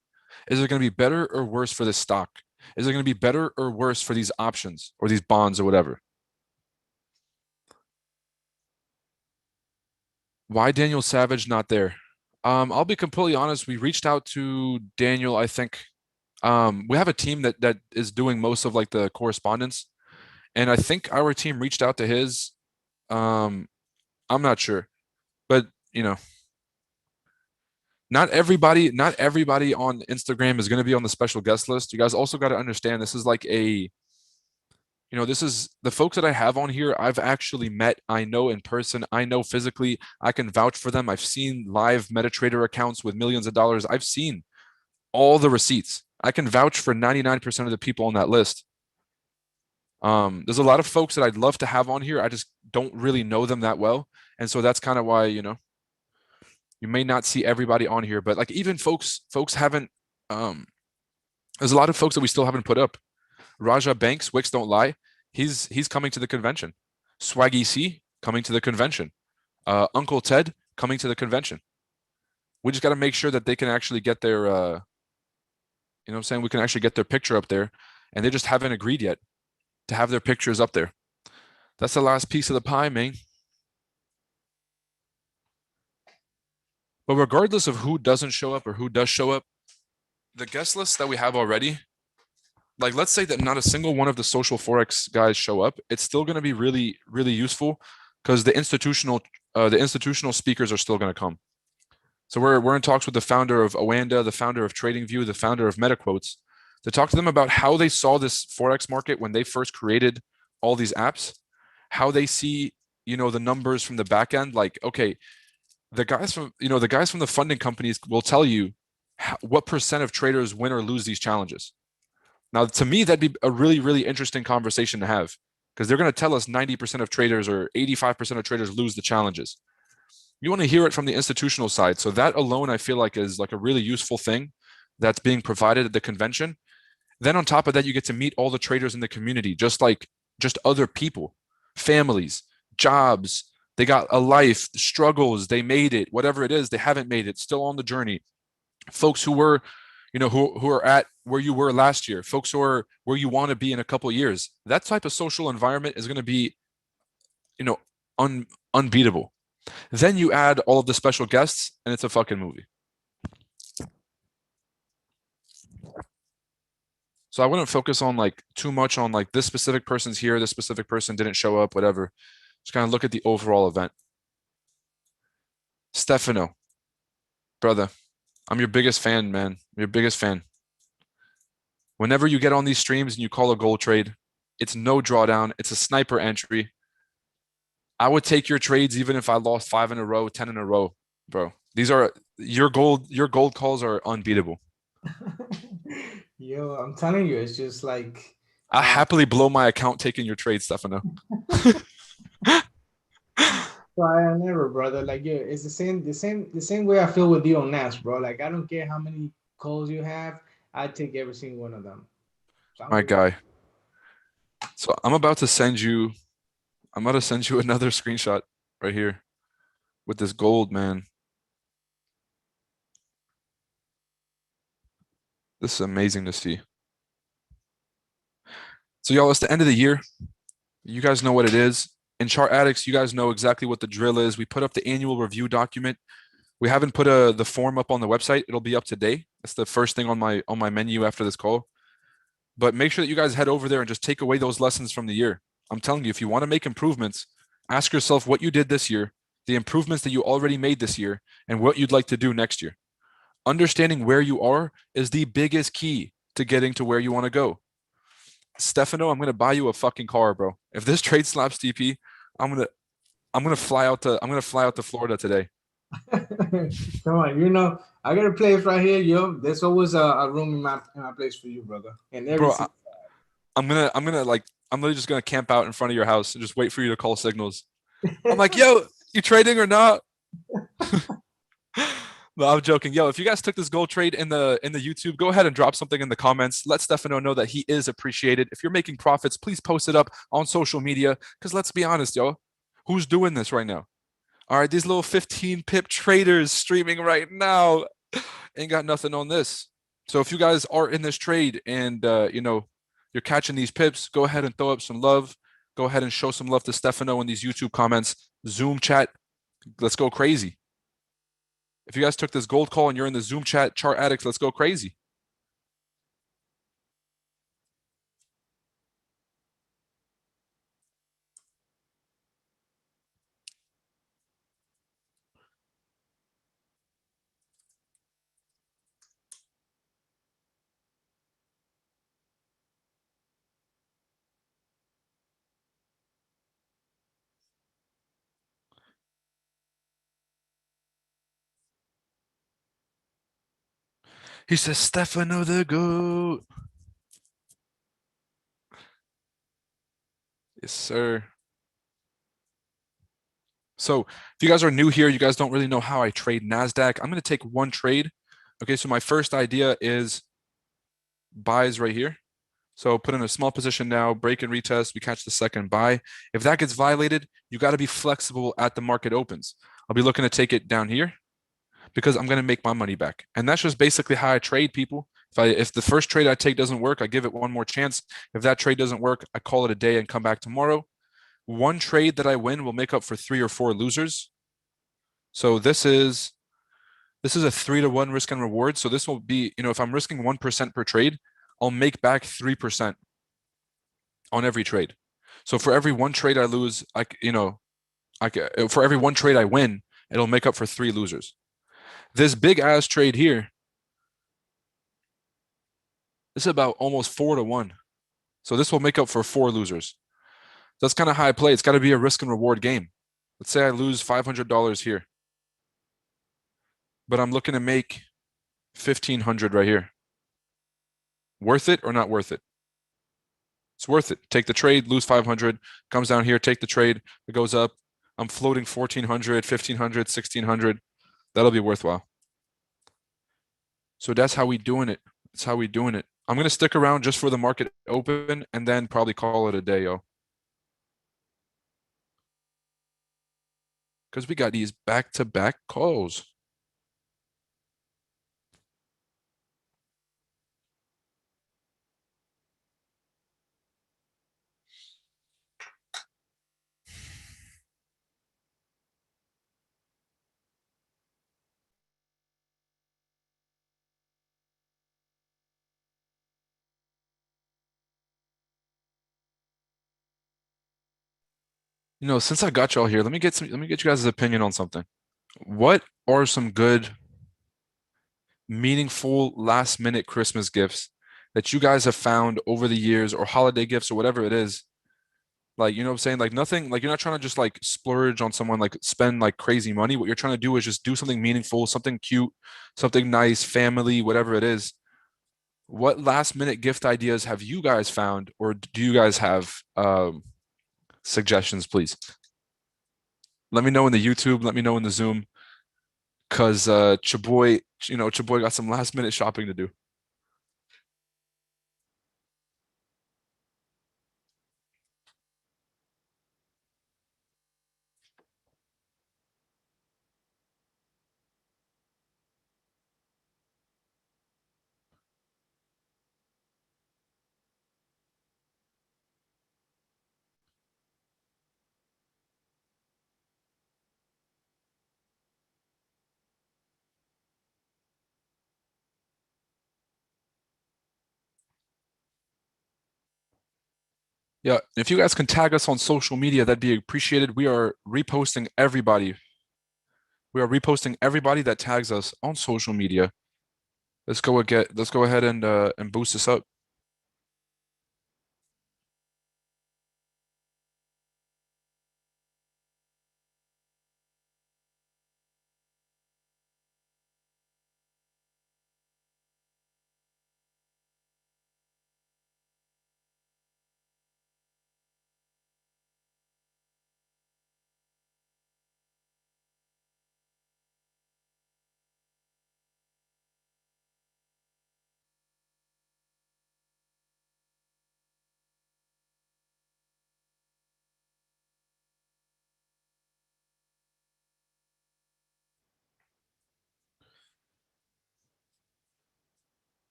Is it going to be better or worse for this stock? Is it going to be better or worse for these options or these bonds or whatever? Why Daniel Savage not there? I'll be completely honest. We reached out to Daniel. I think we have a team that is doing most of like the correspondence, and I think our team reached out to his. Um, I'm not sure, but not everybody on Instagram is going to be on the special guest list. You guys also got to understand this is like this is the folks that I have on here. I've actually met, I know in person, I know physically, I can vouch for them. I've seen live MetaTrader accounts with millions of dollars. I've seen all the receipts. I can vouch for 99% of the people on that list. There's a lot of folks that I'd love to have on here. I just don't really know them that well. And so that's kind of why, you may not see everybody on here, but like even folks haven't there's a lot of folks that we still haven't put up. Raja Banks, Wicks Don't Lie, he's coming to the convention. Swaggy C coming to the convention. Uncle Ted coming to the convention. We just got to make sure that they can actually get their what I'm saying, we can actually get their picture up there, and they just haven't agreed yet to have their pictures up there. That's the last piece of the pie, man. But regardless of who doesn't show up or who does show up, the guest list that we have already, like let's say that not a single one of the social forex guys show up, it's still going to be really, really useful because the institutional speakers are still going to come. So we're in talks with the founder of Oanda, the founder of TradingView, the founder of MetaQuotes, to talk to them about how they saw this forex market when they first created all these apps, how they see the numbers from the back end. Like, okay, the guys from the funding companies will tell you what percent of traders win or lose these challenges. Now, to me, that'd be a really, really interesting conversation to have because they're going to tell us 90% of traders or 85% of traders lose the challenges. You want to hear it from the institutional side. So that alone, I feel like is like a really useful thing that's being provided at the convention. Then on top of that, you get to meet all the traders in the community, just other people, families, jobs. They got a life, struggles, they made it, whatever it is, they haven't made it, still on the journey. Folks who were, who are at where you were last year, folks who are where you want to be in a couple of years. That type of social environment is going to be, unbeatable. Then you add all of the special guests, and it's a fucking movie. So I wouldn't focus on like too much on like this specific person's here, this specific person didn't show up, whatever. Just kind of look at the overall event. Stefano, brother, I'm your biggest fan, man. I'm your biggest fan. Whenever you get on these streams and you call a gold trade, it's no drawdown. It's a sniper entry. I would take your trades even if I lost 5 in a row, 10 in a row, bro. These are your gold calls are unbeatable.
Yo, I'm telling you, it's just like
I happily blow my account taking your trades, Stefano.
try and error, brother. Like, yeah, it's the same way I feel with you on Nas, bro. Like, I don't care how many calls you have, I take every single one of them. So
My guy. So I'm about to send you another screenshot right here with this gold, man. This is amazing to see. So y'all, it's the end of the year. You guys know what it is. In ChartAddicts, you guys know exactly what the drill is. We put up the annual review document. We haven't put the form up on the website. It'll be up today. That's the first thing on my menu after this call. But make sure that you guys head over there and just take away those lessons from the year. I'm telling you, if you want to make improvements, ask yourself what you did this year, the improvements that you already made this year, and what you'd like to do next year. Understanding where you are is the biggest key to getting to where you want to go. Stefano, I'm gonna buy you a fucking car, bro. If this trade slaps TP, I'm gonna I'm gonna fly out to Florida today.
Come on, I got a place right here, yo. There's always a room in my place for you, brother. And every
Bro,
single
I'm gonna like I'm literally just gonna camp out in front of your house and just wait for you to call signals. I'm like, yo, you trading or not? No, I'm joking. Yo, if you guys took this gold trade in the YouTube, go ahead and drop something in the comments. Let Stefano know that he is appreciated. If you're making profits, please post it up on social media. Because let's be honest, yo, who's doing this right now? All right, these little 15 pip traders streaming right now ain't got nothing on this. So if you guys are in this trade and you're catching these pips, go ahead and throw up some love. Go ahead and show some love to Stefano in these YouTube comments. Zoom chat, let's go crazy. If you guys took this gold call and you're in the Zoom chat, chart addicts, let's go crazy. He says, Stefano the GOAT. Yes, sir. So if you guys are new here, you guys don't really know how I trade Nasdaq. I'm going to take one trade. Okay, so my first idea is buys right here. So put in a small position now, break and retest. We catch the second buy. If that gets violated, you got to be flexible at the market opens. I'll be looking to take it down here because I'm going to make my money back. And that's just basically how I trade, people. If the first trade I take doesn't work, I give it one more chance. If that trade doesn't work, I call it a day and come back tomorrow. One trade that I win will make up for 3 or 4 losers. So this is a 3-to-1 risk and reward. So this will be, if I'm risking 1% per trade, I'll make back 3% on every trade. So for every one trade I lose, for every one trade I win, it'll make up for 3 losers. This big ass trade here, this is about almost 4-to-1. So this will make up for 4 losers. That's kind of high play. It's got to be a risk and reward game. Let's say I lose $500 here, but I'm looking to make 1,500 right here. Worth it or not worth it? It's worth it. Take the trade, lose 500, comes down here, take the trade, it goes up. I'm floating 1,400, 1,500, 1,600. That'll be worthwhile. So that's how we doing it. That's how we doing it. I'm going to stick around just for the market open and then probably call it a day, yo. Because we got these back-to-back calls. Since I got y'all here, let me get you guys' opinion on something. What are some good, meaningful last minute Christmas gifts that you guys have found over the years, or holiday gifts or whatever it is? Like, you know what I'm saying? Like nothing, like you're not trying to just like splurge on someone, like spend like crazy money. What you're trying to do is just do something meaningful, something cute, something nice, family, whatever it is. What last minute gift ideas have you guys found, or do you guys have suggestions, please? Let me know in the YouTube, let me know in the Zoom, because Chaboy got some last minute shopping to do. Yeah, if you guys can tag us on social media, that'd be appreciated. We are reposting everybody. We are reposting everybody that tags us on social media. Let's go ahead and boost this up.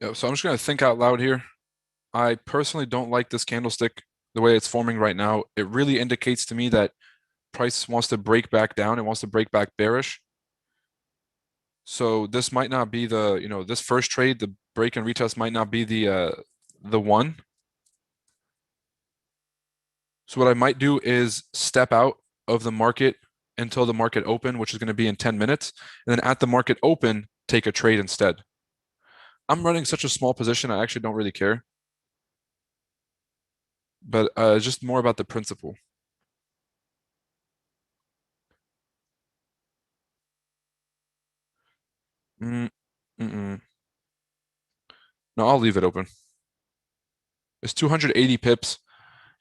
Yeah, so I'm just gonna think out loud here. I personally don't like this candlestick the way it's forming right now. It really indicates to me that price wants to break back down. It wants to break back bearish. So this might not be the, this first trade, the break and retest might not be the one. So what I might do is step out of the market until the market open, which is going to be in 10 minutes. And then at the market open, take a trade instead. I'm running such a small position, I actually don't really care. But it's just more about the principle. Mm, mm-mm. No, I'll leave it open. It's 280 pips.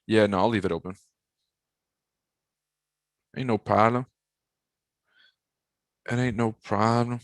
Yeah, no, I'll leave it open. Ain't no problem. It ain't no problem.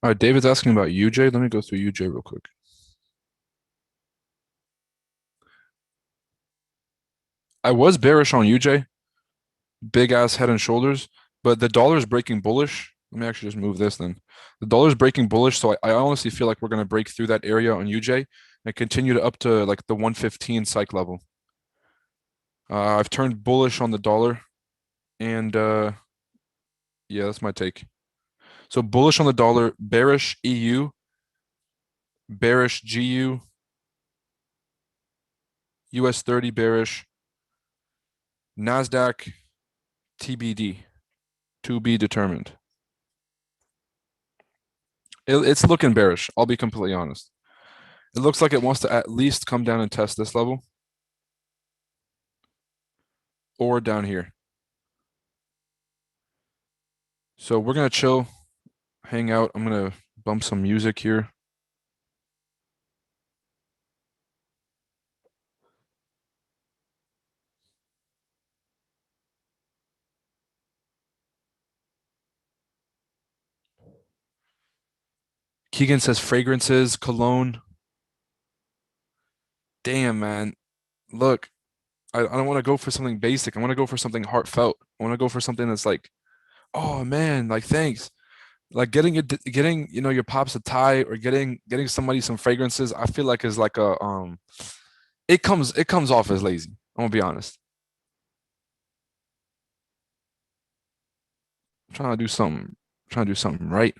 All right, David's asking about UJ. Let me go through UJ real quick. I was bearish on UJ, big ass head and shoulders, but the dollar's breaking bullish. Let me actually just move this then. The dollar's breaking bullish, so I honestly feel like we're going to break through that area on UJ and continue to up to like the 115 psych level. I've turned bullish on the dollar, and yeah, that's my take. So bullish on the dollar, bearish EU, bearish GU, US 30 bearish, Nasdaq TBD, to be determined. It's looking bearish. I'll be completely honest. It looks like it wants to at least come down and test this level or down here. So we're going to chill, hang out. I'm going to bump some music here. Keegan says fragrances, cologne. Damn, man. Look, I don't want to go for something basic. I want to go for something heartfelt. I want to go for something that's like, oh man, like thanks. Like getting your pops a tie or getting somebody some fragrances, I feel like is like a it comes off as lazy. I'm gonna be honest. I'm trying to do something right.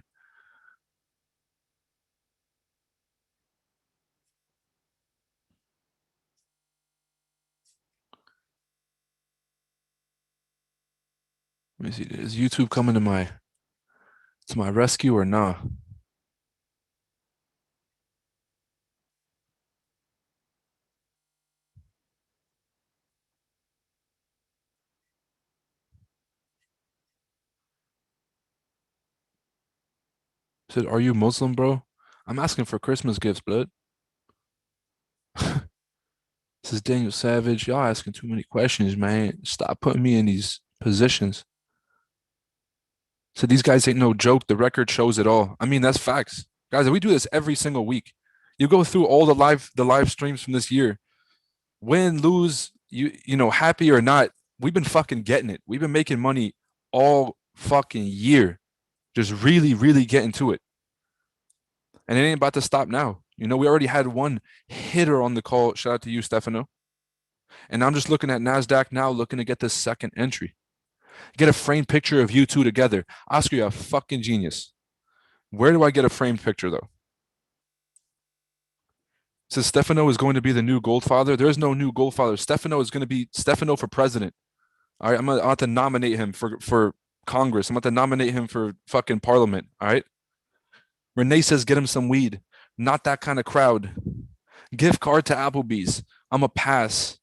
Let me see. Is YouTube coming to my rescue or nah? Said, are you Muslim, bro? I'm asking for Christmas gifts, blood. This is Daniel Savage. Y'all asking too many questions, man. Stop putting me in these positions. So these guys ain't no joke. The record shows it all. I mean, that's facts. Guys, we do this every single week. You go through all the live streams from this year. Win, lose, happy or not, we've been fucking getting it. We've been making money all fucking year. Just really, really getting to it. And it ain't about to stop now. We already had one hitter on the call. Shout out to you, Stefano. And I'm just looking at NASDAQ now, looking to get this second entry. Get a framed picture of you two together. Oscar, you're a fucking genius. Where do I get a framed picture though? Says Stefano is going to be the new Goldfather. There is no new Goldfather. Stefano is going to be Stefano for president. All right, I'm about to nominate him for Congress. I'm about to nominate him for fucking Parliament. All right. Renee says get him some weed. Not that kind of crowd. Gift card to Applebee's. I'm a pass.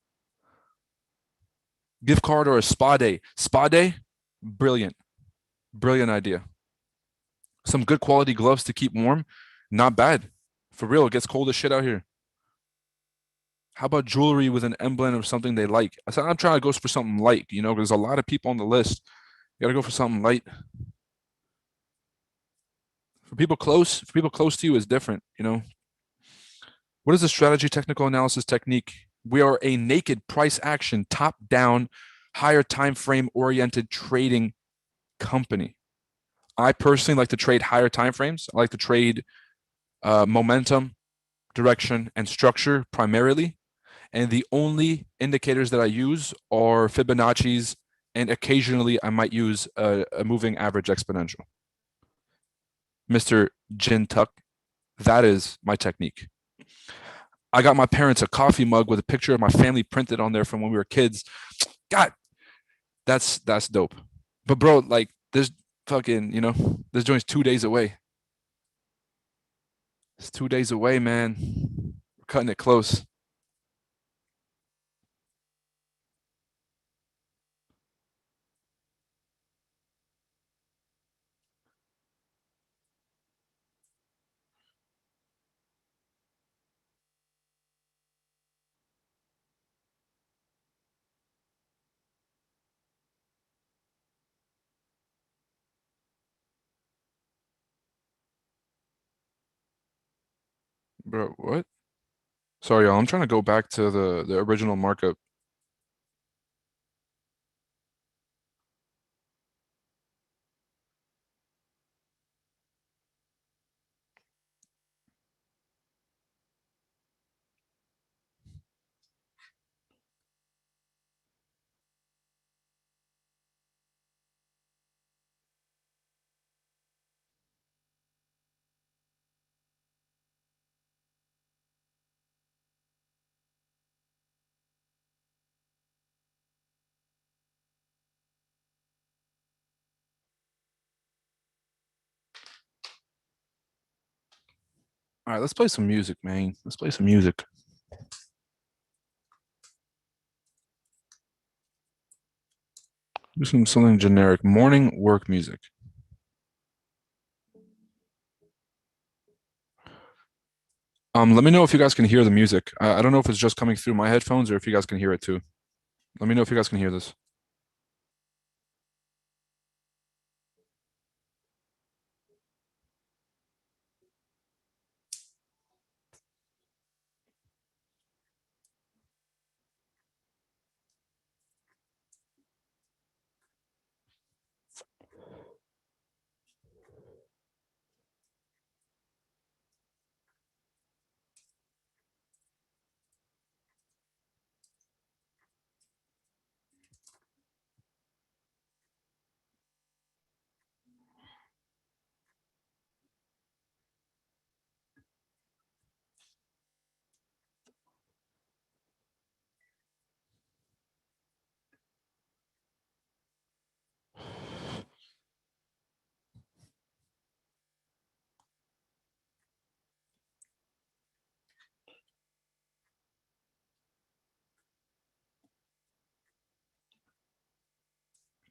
Gift card or a spa day. Spa day, brilliant, brilliant idea. Some good quality gloves to keep warm, not bad. For real, it gets cold as shit out here. How about jewelry with an emblem of something they like? I said I'm trying to go for something light, you know, because there's a lot of people on the list. You gotta go for something light. For people close to you is different, you know. What is the strategy technical analysis technique? We are a naked price action, top down, higher time frame oriented trading company. I personally like to trade higher time frames. I like to trade momentum, direction, and structure primarily. And the only indicators that I use are Fibonacci's, and occasionally I might use a moving average exponential. Mr. Jin Tuck, that is my technique. I got my parents a coffee mug with a picture of my family printed on there from when we were kids. God, that's dope. But bro, like this fucking, you know, this joint's 2 days away. It's 2 days away, man. We're cutting it close. Bro, what? Sorry, y'all. I'm trying to go back to the original markup. All right, let's play some music, man. Let's play some music. Do something generic. Morning work music. Let me know if you guys can hear the music. I don't know if it's just coming through my headphones or if you guys can hear it too. Let me know if you guys can hear this.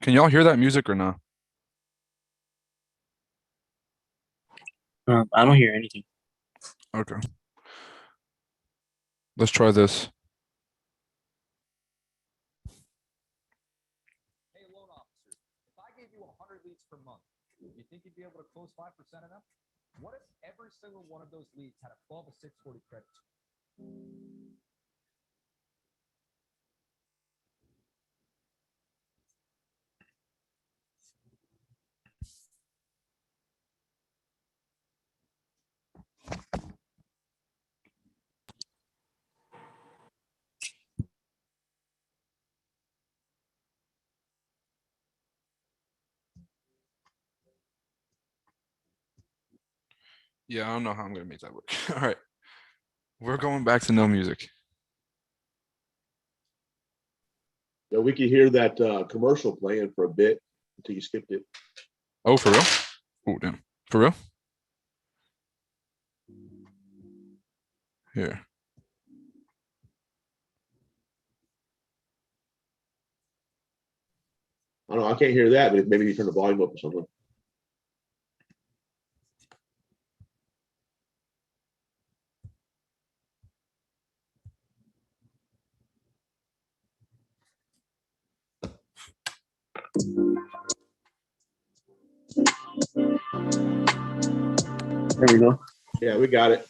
Can y'all hear that music or not?
I don't hear anything.
Okay. Let's try this.
Hey, loan officer, if I gave you 100 leads per month, you think you'd be able to close 5% of them? What if every single one of those leads had a 12 of 640 credit?
Yeah, I don't know how I'm gonna make that work. All right. We're going back to no music.
Yeah, we could hear that commercial playing for a bit until you skipped it.
Oh, for real? Oh, damn. For real? Here.
I don't know. I can't hear that, but maybe you turn the volume up or something. There we go. Yeah, we got it.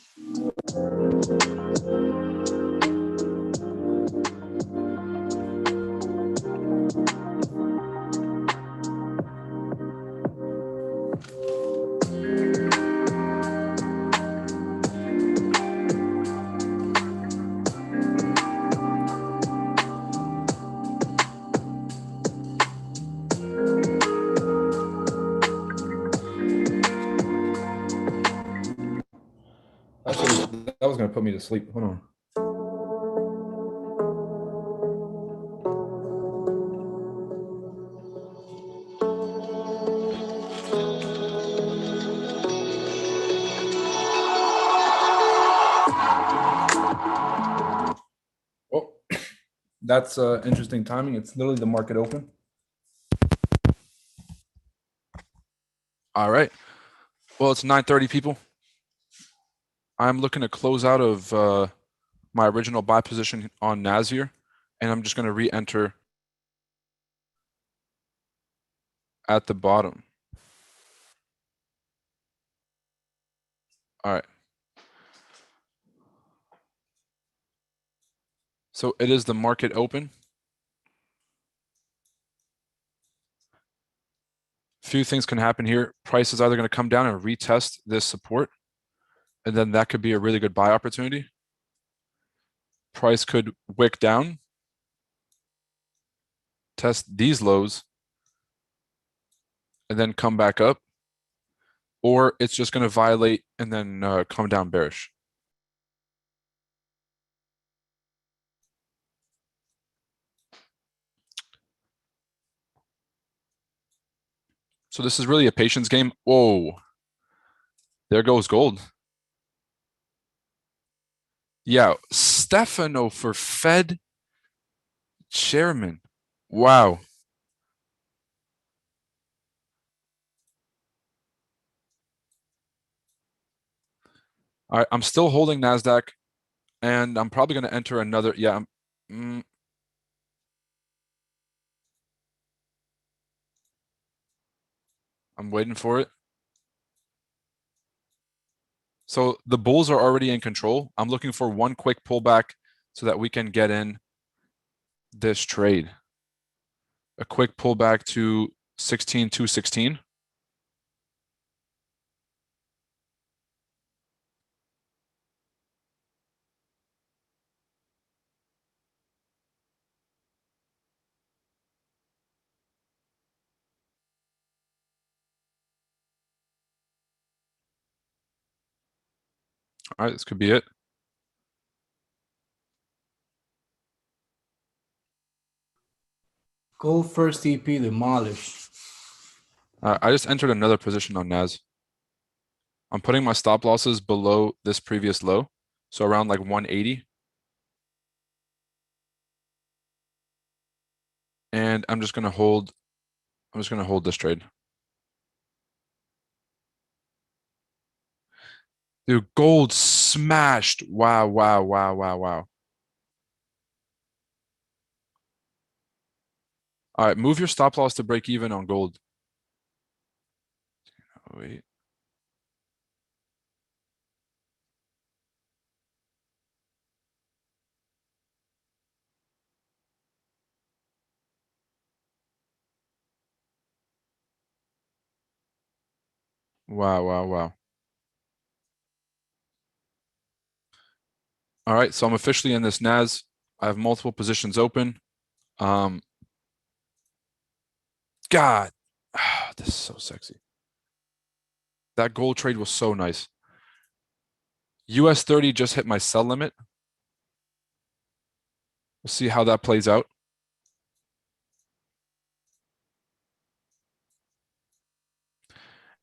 Actually, that was gonna put me to sleep. Hold on. Oh, that's interesting timing. It's literally the market open. All right. Well, it's 9:30, people. I'm looking to close out of my original buy position on NAS here, and I'm just going to re-enter at the bottom. All right. So it is the market open. Few things can happen here. Price is either going to come down and retest this support, and then that could be a really good buy opportunity. Price could wick down, test these lows, and then come back up, or it's just going to violate and then come down bearish. So this is really a patience game. Whoa, there goes gold. Yeah, Stefano for Fed chairman. Wow. All right, I'm still holding Nasdaq, and I'm probably going to enter another. Yeah, I'm waiting for it. So the bulls are already in control. I'm looking for one quick pullback so that we can get in this trade. A quick pullback to 16,216. All right, this could be it.
Go first EP demolished.
I just entered another position on NAS. I'm putting my stop losses below this previous low, so around like 180. And I'm just going to hold this trade. Dude, gold smashed. Wow, wow, wow, wow, wow. All right, move your stop loss to break even on gold. Oh, wait. Wow, wow, wow. All right, so I'm officially in this NAS. I have multiple positions open. God, this is so sexy. That gold trade was so nice. US 30 just hit my sell limit. We'll see how that plays out.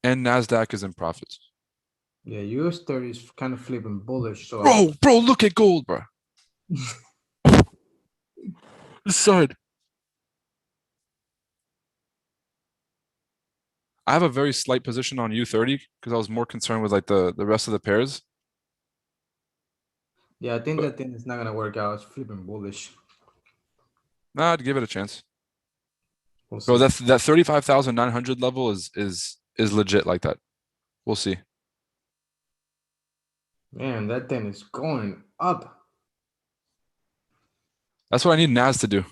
And Nasdaq is in profits.
Yeah, US 30 is kind of flipping bullish. So
Bro, look at gold, bro. Son. I have a very slight position on U30 because I was more concerned with like the rest of the pairs.
yeah, I think that thing is not gonna work out. It's flipping bullish.
Nah, I'd give it a chance.
We'll
Bro,
see.
that 35,900 level is legit like that. We'll see.
Man, that thing is going up.
That's what I need Nas to do.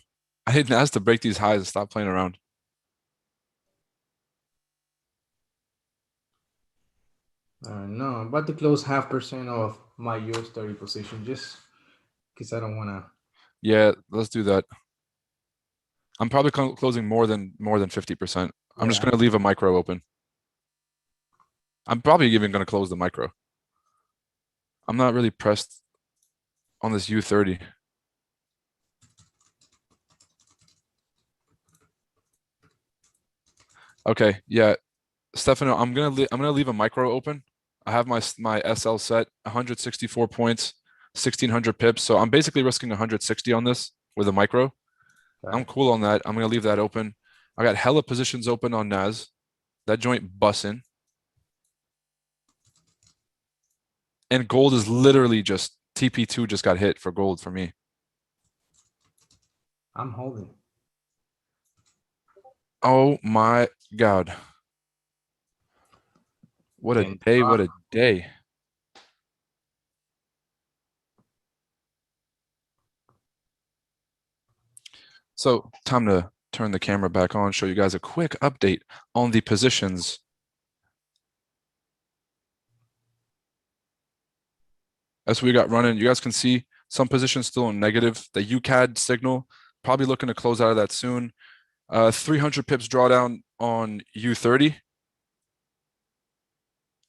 I need Nas to break these highs and stop playing around.
No, I'm about to close 0.5% of my US 30 position just because I don't wanna.
Yeah, let's do that. I'm probably closing more than 50%. I'm just
Yeah.
gonna leave a micro open. I'm probably even gonna close the micro. I'm not really pressed on this U30. Okay, yeah, Stefano, I'm gonna leave a micro open. I have my SL set 164 points, 1600 pips. So I'm basically risking 160 on this with a micro. I'm cool on that. I'm gonna leave that open. I got hella positions open on Nas. That joint bussin'. And gold is literally just TP2 just got hit for gold for me.
I'm holding.
Oh my God. What a
Can
day,
drop.
what a day. So time to turn the camera back on, show you guys a quick update on the positions. That's what we got running. You guys can see some positions still in negative. The UCAD signal, probably looking to close out of that soon. 300 pips drawdown on U30.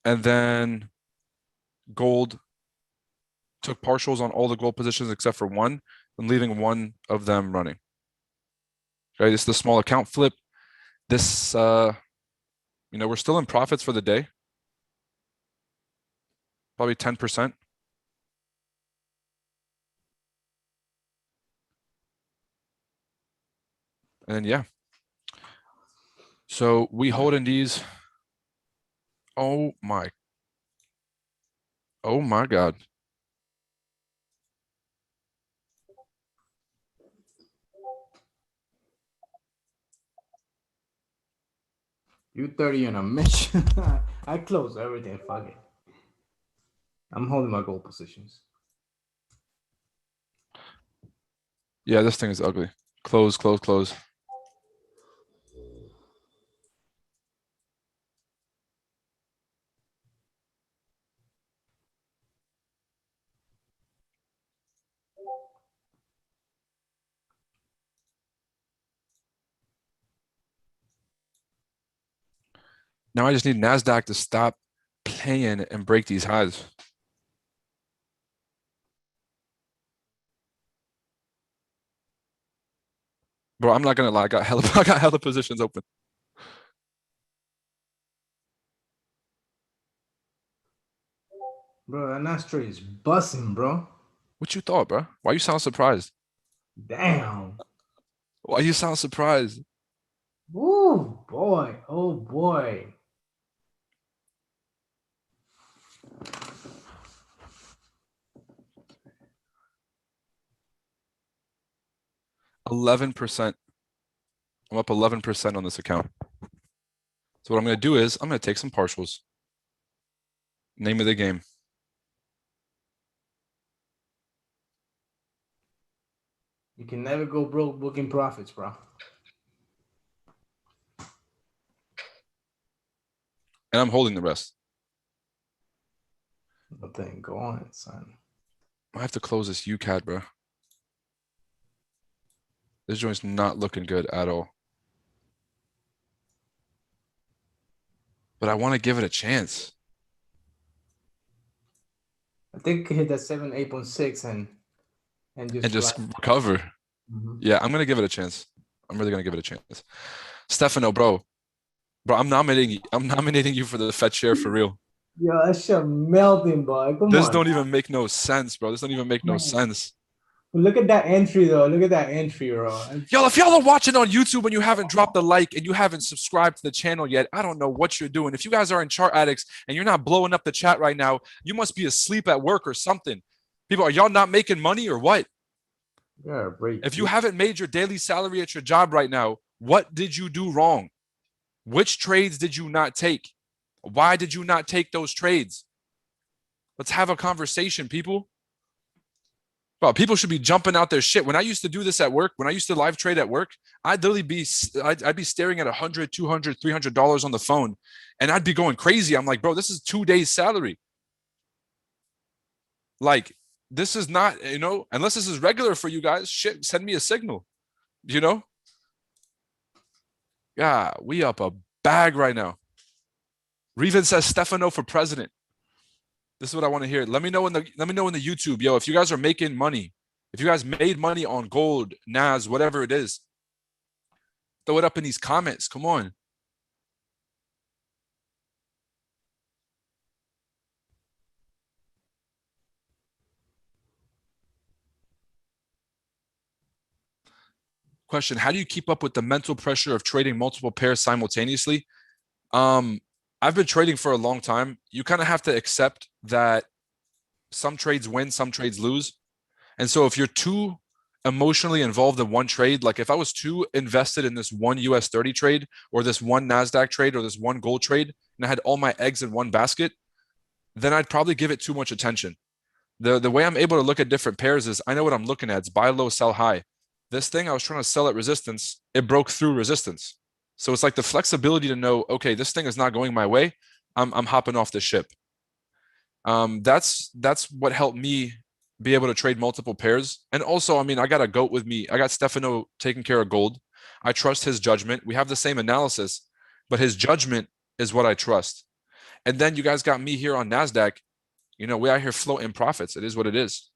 And then gold took partials on all the gold positions except for one, and leaving one of them running. Okay, this is the small account flip. This, we're still in profits for the day. Probably 10%. And yeah. So we hold in these. Oh my God.
U30 on a mission. I close everything. Fuck it. I'm holding my gold positions.
Yeah, this thing is ugly. Close, close, close. Now I just need Nasdaq to stop playing and break these highs. Bro, I'm not gonna lie. I got hella positions open.
Bro, that Nastra is bussing, bro.
What you thought, bro? Why you sound surprised?
Damn.
Why you sound surprised?
Ooh, boy. Oh, boy.
11%. I'm up 11% on this account. So what I'm gonna do is I'm gonna take some partials. Name of the game.
You can never go broke booking profits, bro.
And I'm holding the rest.
Nothing. Go on, son.
I have to close this UCAD, bro. This joint's not looking good at all. But I want to give it a chance.
I think hit that 8.6 and
and
just
just
fly.
recover.
Mhm.
Yeah, I'm gonna give it a chance. I'm really gonna give it a chance. Stefano, bro, I'm nominating. I'm nominating you for the Fed chair for real.
Yo, that shit melting, boy. Come
This
on.
don't even make no sense, bro. This don't even make no
Man.
sense.
Look at that entry, though. Look at that entry, bro.
Y'all, if y'all are watching on YouTube and you haven't dropped a like and you haven't subscribed to the channel yet, I don't know what you're doing. If you guys are in Chart Addicts and you're not blowing up the chat right now, you must be asleep at work or something. People, are y'all not making money or what?
Yeah, break.
If you haven't made your daily salary at your job right now, what did you do wrong? Which trades did you not take? Why did you not take those trades? Let's have a conversation, people. Well, people should be jumping out their shit. When I used to do this at work, when I used to live trade at work, I'd literally be, I'd be staring at $100, $200, $300 on the phone, and I'd be going crazy. I'm like, bro, this is 2 days' salary. Like, this is not, unless this is regular for you guys, shit, send me a signal, you know? Yeah, we up a bag right now. Reven says Stefano for president. This is what I want to hear. Let me know in the YouTube, yo, if you guys are making money, if you guys made money on gold, NAS, whatever it is, throw it up in these comments. Come on. Question: how do you keep up with the mental pressure of trading multiple pairs simultaneously? I've been trading for a long time. You kind of have to accept that some trades win, some trades lose. And so if you're too emotionally involved in one trade, like if I was too invested in this one US 30 trade or this one Nasdaq trade or this one gold trade, and I had all my eggs in one basket, then I'd probably give it too much attention. The way I'm able to look at different pairs is I know what I'm looking at. It's buy low, sell high. This thing I was trying to sell at resistance, it broke through resistance. So it's like the flexibility to know, okay, this thing is not going my way. I'm hopping off the ship. That's what helped me be able to trade multiple pairs. And also, I mean, I got a goat with me. I got Stefano taking care of gold. I trust his judgment. We have the same analysis, but his judgment is what I trust. And then you guys got me here on Nasdaq. We out here floating profits. It is what it is.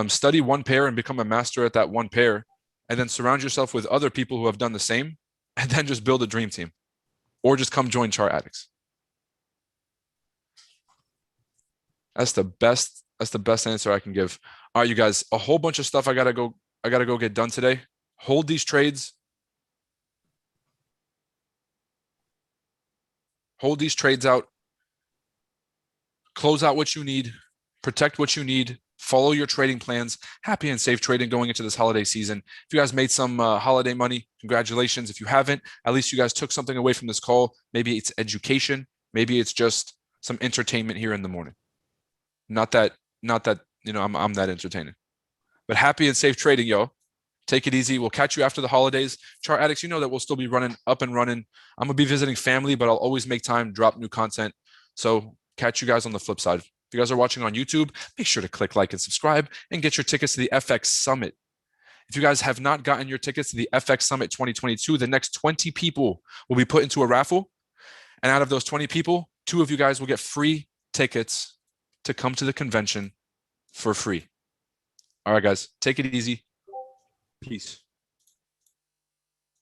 Study one pair and become a master at that one pair, and then surround yourself with other people who have done the same, and then just build a dream team, or just come join Chart Addicts. That's the best. That's the best answer I can give. All right, you guys. A whole bunch of stuff I gotta go get done today. Hold these trades. Hold these trades out. Close out what you need. Protect what you need. Follow your trading plans. Happy and safe trading going into this holiday season. If you guys made some holiday money, congratulations. If you haven't, at least you guys took something away from this call. Maybe it's education. Maybe it's just some entertainment here in the morning. Not that I'm that entertaining. But happy and safe trading, yo. Take it easy. We'll catch you after the holidays. Chart Addicts, you know that we'll still be running up and running. I'm gonna be visiting family, but I'll always make time to drop new content. So catch you guys on the flip side. If you guys are watching on YouTube, make sure to click like and subscribe and get your tickets to the FX Summit. If you guys have not gotten your tickets to the FX Summit 2022, the next 20 people will be put into a raffle. And out of those 20 people, 2 of you guys will get free tickets to come to the convention for free. All right, guys, take it easy. Peace.